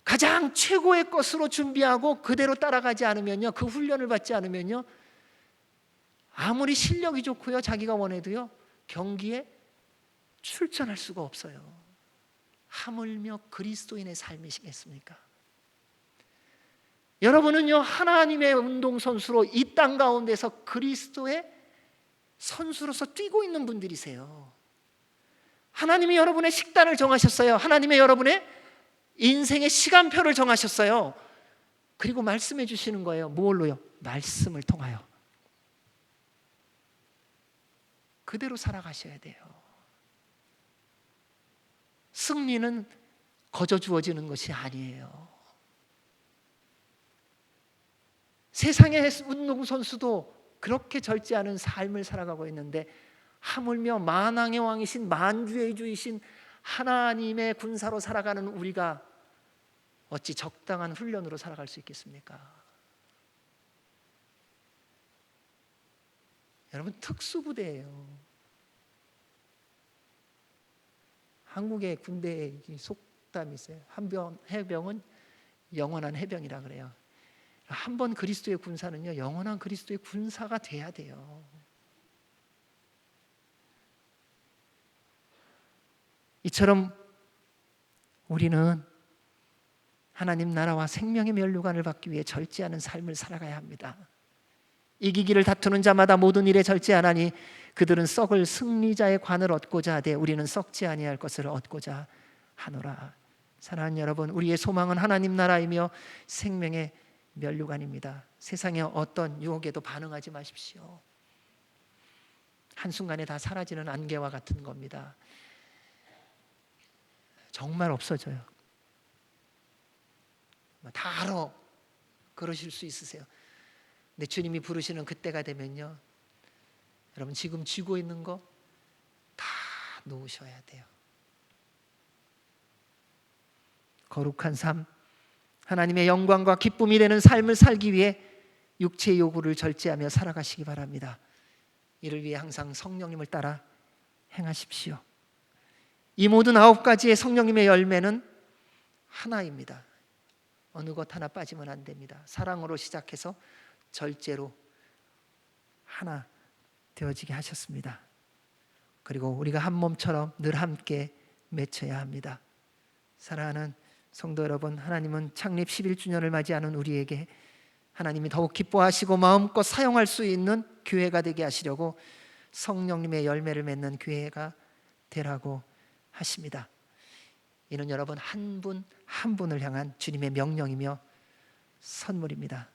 가장 최고의 것으로 준비하고 그대로 따라가지 않으면요, 그 훈련을 받지 않으면요, 아무리 실력이 좋고요, 자기가 원해도요, 경기에 출전할 수가 없어요. 하물며 그리스도인의 삶이시겠습니까? 여러분은요, 하나님의 운동선수로 이 땅 가운데서 그리스도의 선수로서 뛰고 있는 분들이세요. 하나님이 여러분의 식단을 정하셨어요. 하나님의 여러분의 인생의 시간표를 정하셨어요. 그리고 말씀해 주시는 거예요. 뭘로요? 말씀을 통하여. 그대로 살아가셔야 돼요. 승리는 거저 주어지는 것이 아니에요. 세상의 운동선수도 그렇게 절제하는 삶을 살아가고 있는데, 하물며 만왕의 왕이신 만주의 주이신 하나님의 군사로 살아가는 우리가 어찌 적당한 훈련으로 살아갈 수 있겠습니까? 여러분, 특수부대예요. 한국의 군대의 속담이 있어요. 해병은 영원한 해병이라 그래요. 한 번 그리스도의 군사는요, 영원한 그리스도의 군사가 돼야 돼요. 이처럼 우리는 하나님 나라와 생명의 면류관을 받기 위해 절제하는 삶을 살아가야 합니다. 이기기를 다투는 자마다 모든 일에 절제하나니 그들은 썩을 승리자의 관을 얻고자 하되 우리는 썩지 아니할 것을 얻고자 하노라. 사랑하는 여러분, 우리의 소망은 하나님 나라이며 생명의 면류관입니다. 세상의 어떤 유혹에도 반응하지 마십시오. 한순간에 다 사라지는 안개와 같은 겁니다. 정말 없어져요. 다 알아. 그러실 수 있으세요. 근데 주님이 부르시는 그때가 되면요, 여러분 지금 쥐고 있는 거 다 놓으셔야 돼요. 거룩한 삶, 하나님의 영광과 기쁨이 되는 삶을 살기 위해 육체의 요구를 절제하며 살아가시기 바랍니다. 이를 위해 항상 성령님을 따라 행하십시오. 이 모든 9가지의 성령님의 열매는 하나입니다. 어느 것 하나 빠지면 안 됩니다. 사랑으로 시작해서 절제로 하나 되어지게 하셨습니다. 그리고 우리가 한 몸처럼 늘 함께 맺혀야 합니다. 사랑하는 성도 여러분, 하나님은 창립 11주년을 맞이하는 우리에게 하나님이 더욱 기뻐하시고 마음껏 사용할 수 있는 교회가 되게 하시려고 성령님의 열매를 맺는 교회가 되라고 하십니다. 이는 여러분 한 분 한 분을 향한 주님의 명령이며 선물입니다.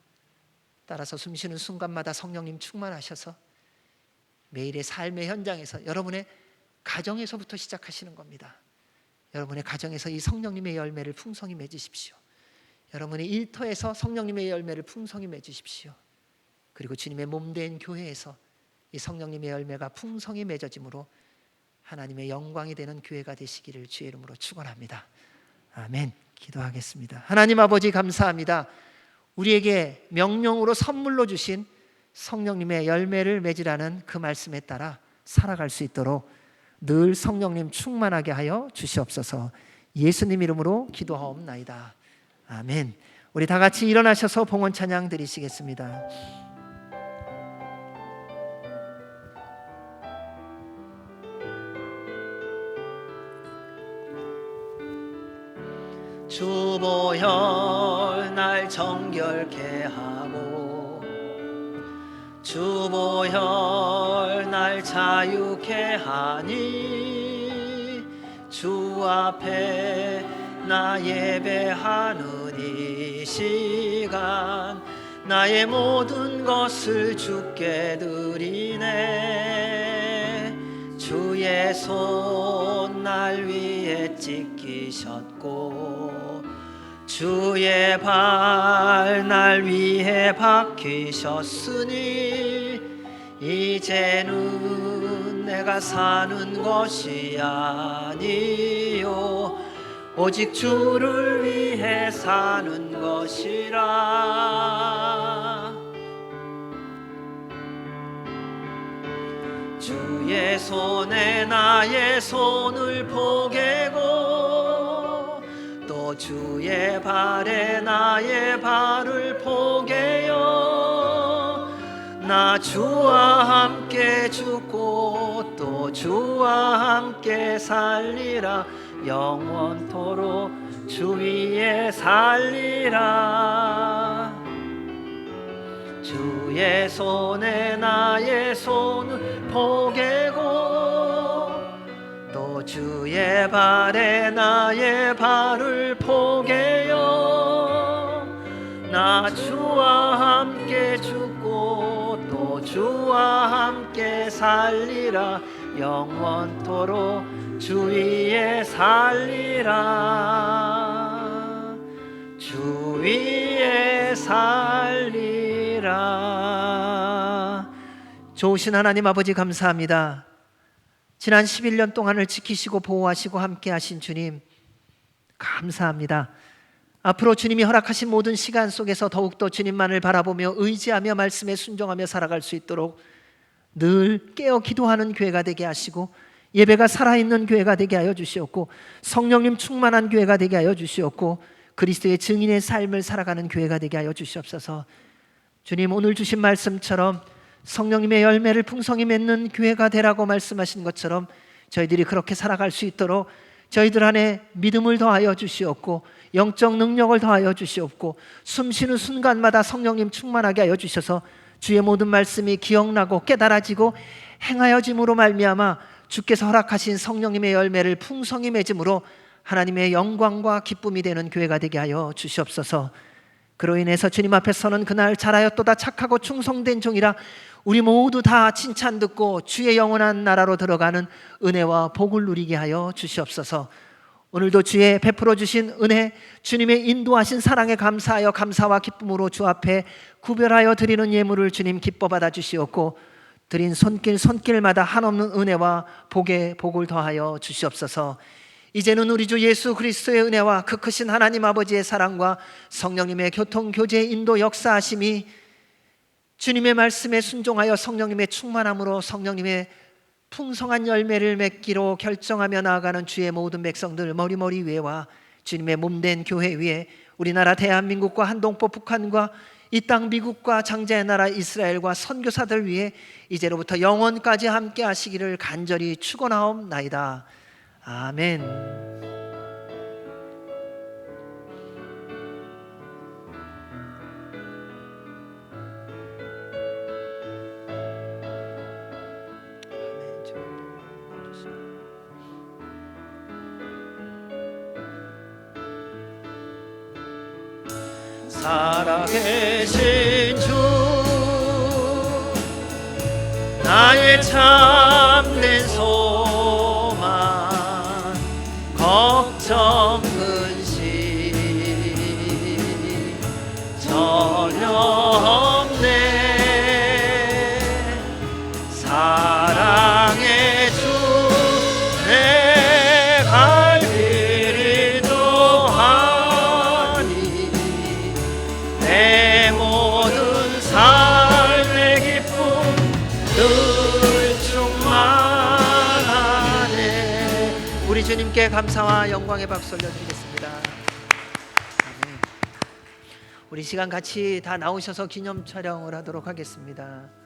따라서 숨쉬는 순간마다 성령님 충만하셔서 매일의 삶의 현장에서 여러분의 가정에서부터 시작하시는 겁니다. 여러분의 가정에서 이 성령님의 열매를 풍성히 맺으십시오. 여러분의 일터에서 성령님의 열매를 풍성히 맺으십시오. 그리고 주님의 몸된 교회에서 이 성령님의 열매가 풍성히 맺어짐으로 하나님의 영광이 되는 교회가 되시기를 주의 이름으로 축원합니다. 아멘. 기도하겠습니다. 하나님 아버지 감사합니다. 우리에게 명령으로 선물로 주신 성령님의 열매를 맺으라는 그 말씀에 따라 살아갈 수 있도록 늘 성령님 충만하게 하여 주시옵소서. 예수님 이름으로 기도하옵나이다. 아멘. 우리 다 같이 일어나셔서 봉헌 찬양 드리시겠습니다. 주보혈 날 정결케 하고 주보혈 날 자유케 하니 주 앞에 나 예배하는 이 시간 나의 모든 것을 주께 드리네. 주의 손 날 위에 찢기셨고 주의 발 날 위에 박히셨으니 이제는 내가 사는 것이 아니요 오직 주를 위해 사는 것이라. 주의 손에 나의 손을 포개고 또 주의 발에 나의 발을 포개요. 나 주와 함께 죽고 또 주와 함께 살리라. 영원토록 주 위에 살리라. 주의 손에 나의 손을 포개고 또 주의 발에 나의 발을 포개요. 나 주와 함께 죽고 또 주와 함께 살리라. 영원토록 주 위에 살리라. 주 위에 살리라. 좋으신 하나님 아버지 감사합니다. 지난 11년 동안을 지키시고 보호하시고 함께 하신 주님 감사합니다. 앞으로 주님이 허락하신 모든 시간 속에서 더욱더 주님만을 바라보며 의지하며 말씀에 순종하며 살아갈 수 있도록 늘 깨어 기도하는 교회가 되게 하시고 예배가 살아있는 교회가 되게 하여 주시옵고 성령님 충만한 교회가 되게 하여 주시옵고 그리스도의 증인의 삶을 살아가는 교회가 되게 하여 주시옵소서. 주님, 오늘 주신 말씀처럼 성령님의 열매를 풍성히 맺는 교회가 되라고 말씀하신 것처럼 저희들이 그렇게 살아갈 수 있도록 저희들 안에 믿음을 더하여 주시옵고 영적 능력을 더하여 주시옵고 숨쉬는 순간마다 성령님 충만하게 하여 주셔서 주의 모든 말씀이 기억나고 깨달아지고 행하여짐으로 말미암아 주께서 허락하신 성령님의 열매를 풍성히 맺음으로 하나님의 영광과 기쁨이 되는 교회가 되게 하여 주시옵소서. 그로 인해서 주님 앞에 서는 그날 잘하였도다 착하고 충성된 종이라 우리 모두 다 칭찬 듣고 주의 영원한 나라로 들어가는 은혜와 복을 누리게 하여 주시옵소서. 오늘도 주의 베풀어 주신 은혜, 주님의 인도하신 사랑에 감사하여 감사와 기쁨으로 주 앞에 구별하여 드리는 예물을 주님 기뻐 받아 주시옵고 드린 손길마다 한없는 은혜와 복에 복을 더하여 주시옵소서. 이제는 우리 주 예수 그리스도의 은혜와 그 크신 하나님 아버지의 사랑과 성령님의 교통, 교제, 인도, 역사하심이 주님의 말씀에 순종하여 성령님의 충만함으로 성령님의 풍성한 열매를 맺기로 결정하며 나아가는 주의 모든 백성들 머리머리 위에와 주님의 몸된 교회 위에 우리나라 대한민국과 한동포 북한과 이 땅 미국과 장자의 나라 이스라엘과 선교사들 위해 이제로부터 영원까지 함께 하시기를 간절히 축원하옵나이다. 아멘. 살아계신 주 나의 참된 소망 걱정 근심 전혀 없네. 사랑의 주 내 갈 길을 도하니 내 모든 삶의 기쁨 늘 충만하네. 우리 주님께 감사와 영광의 박수 올려드리겠습니다. 아멘. 우리 시간 같이 다 나오셔서 기념 촬영을 하도록 하겠습니다.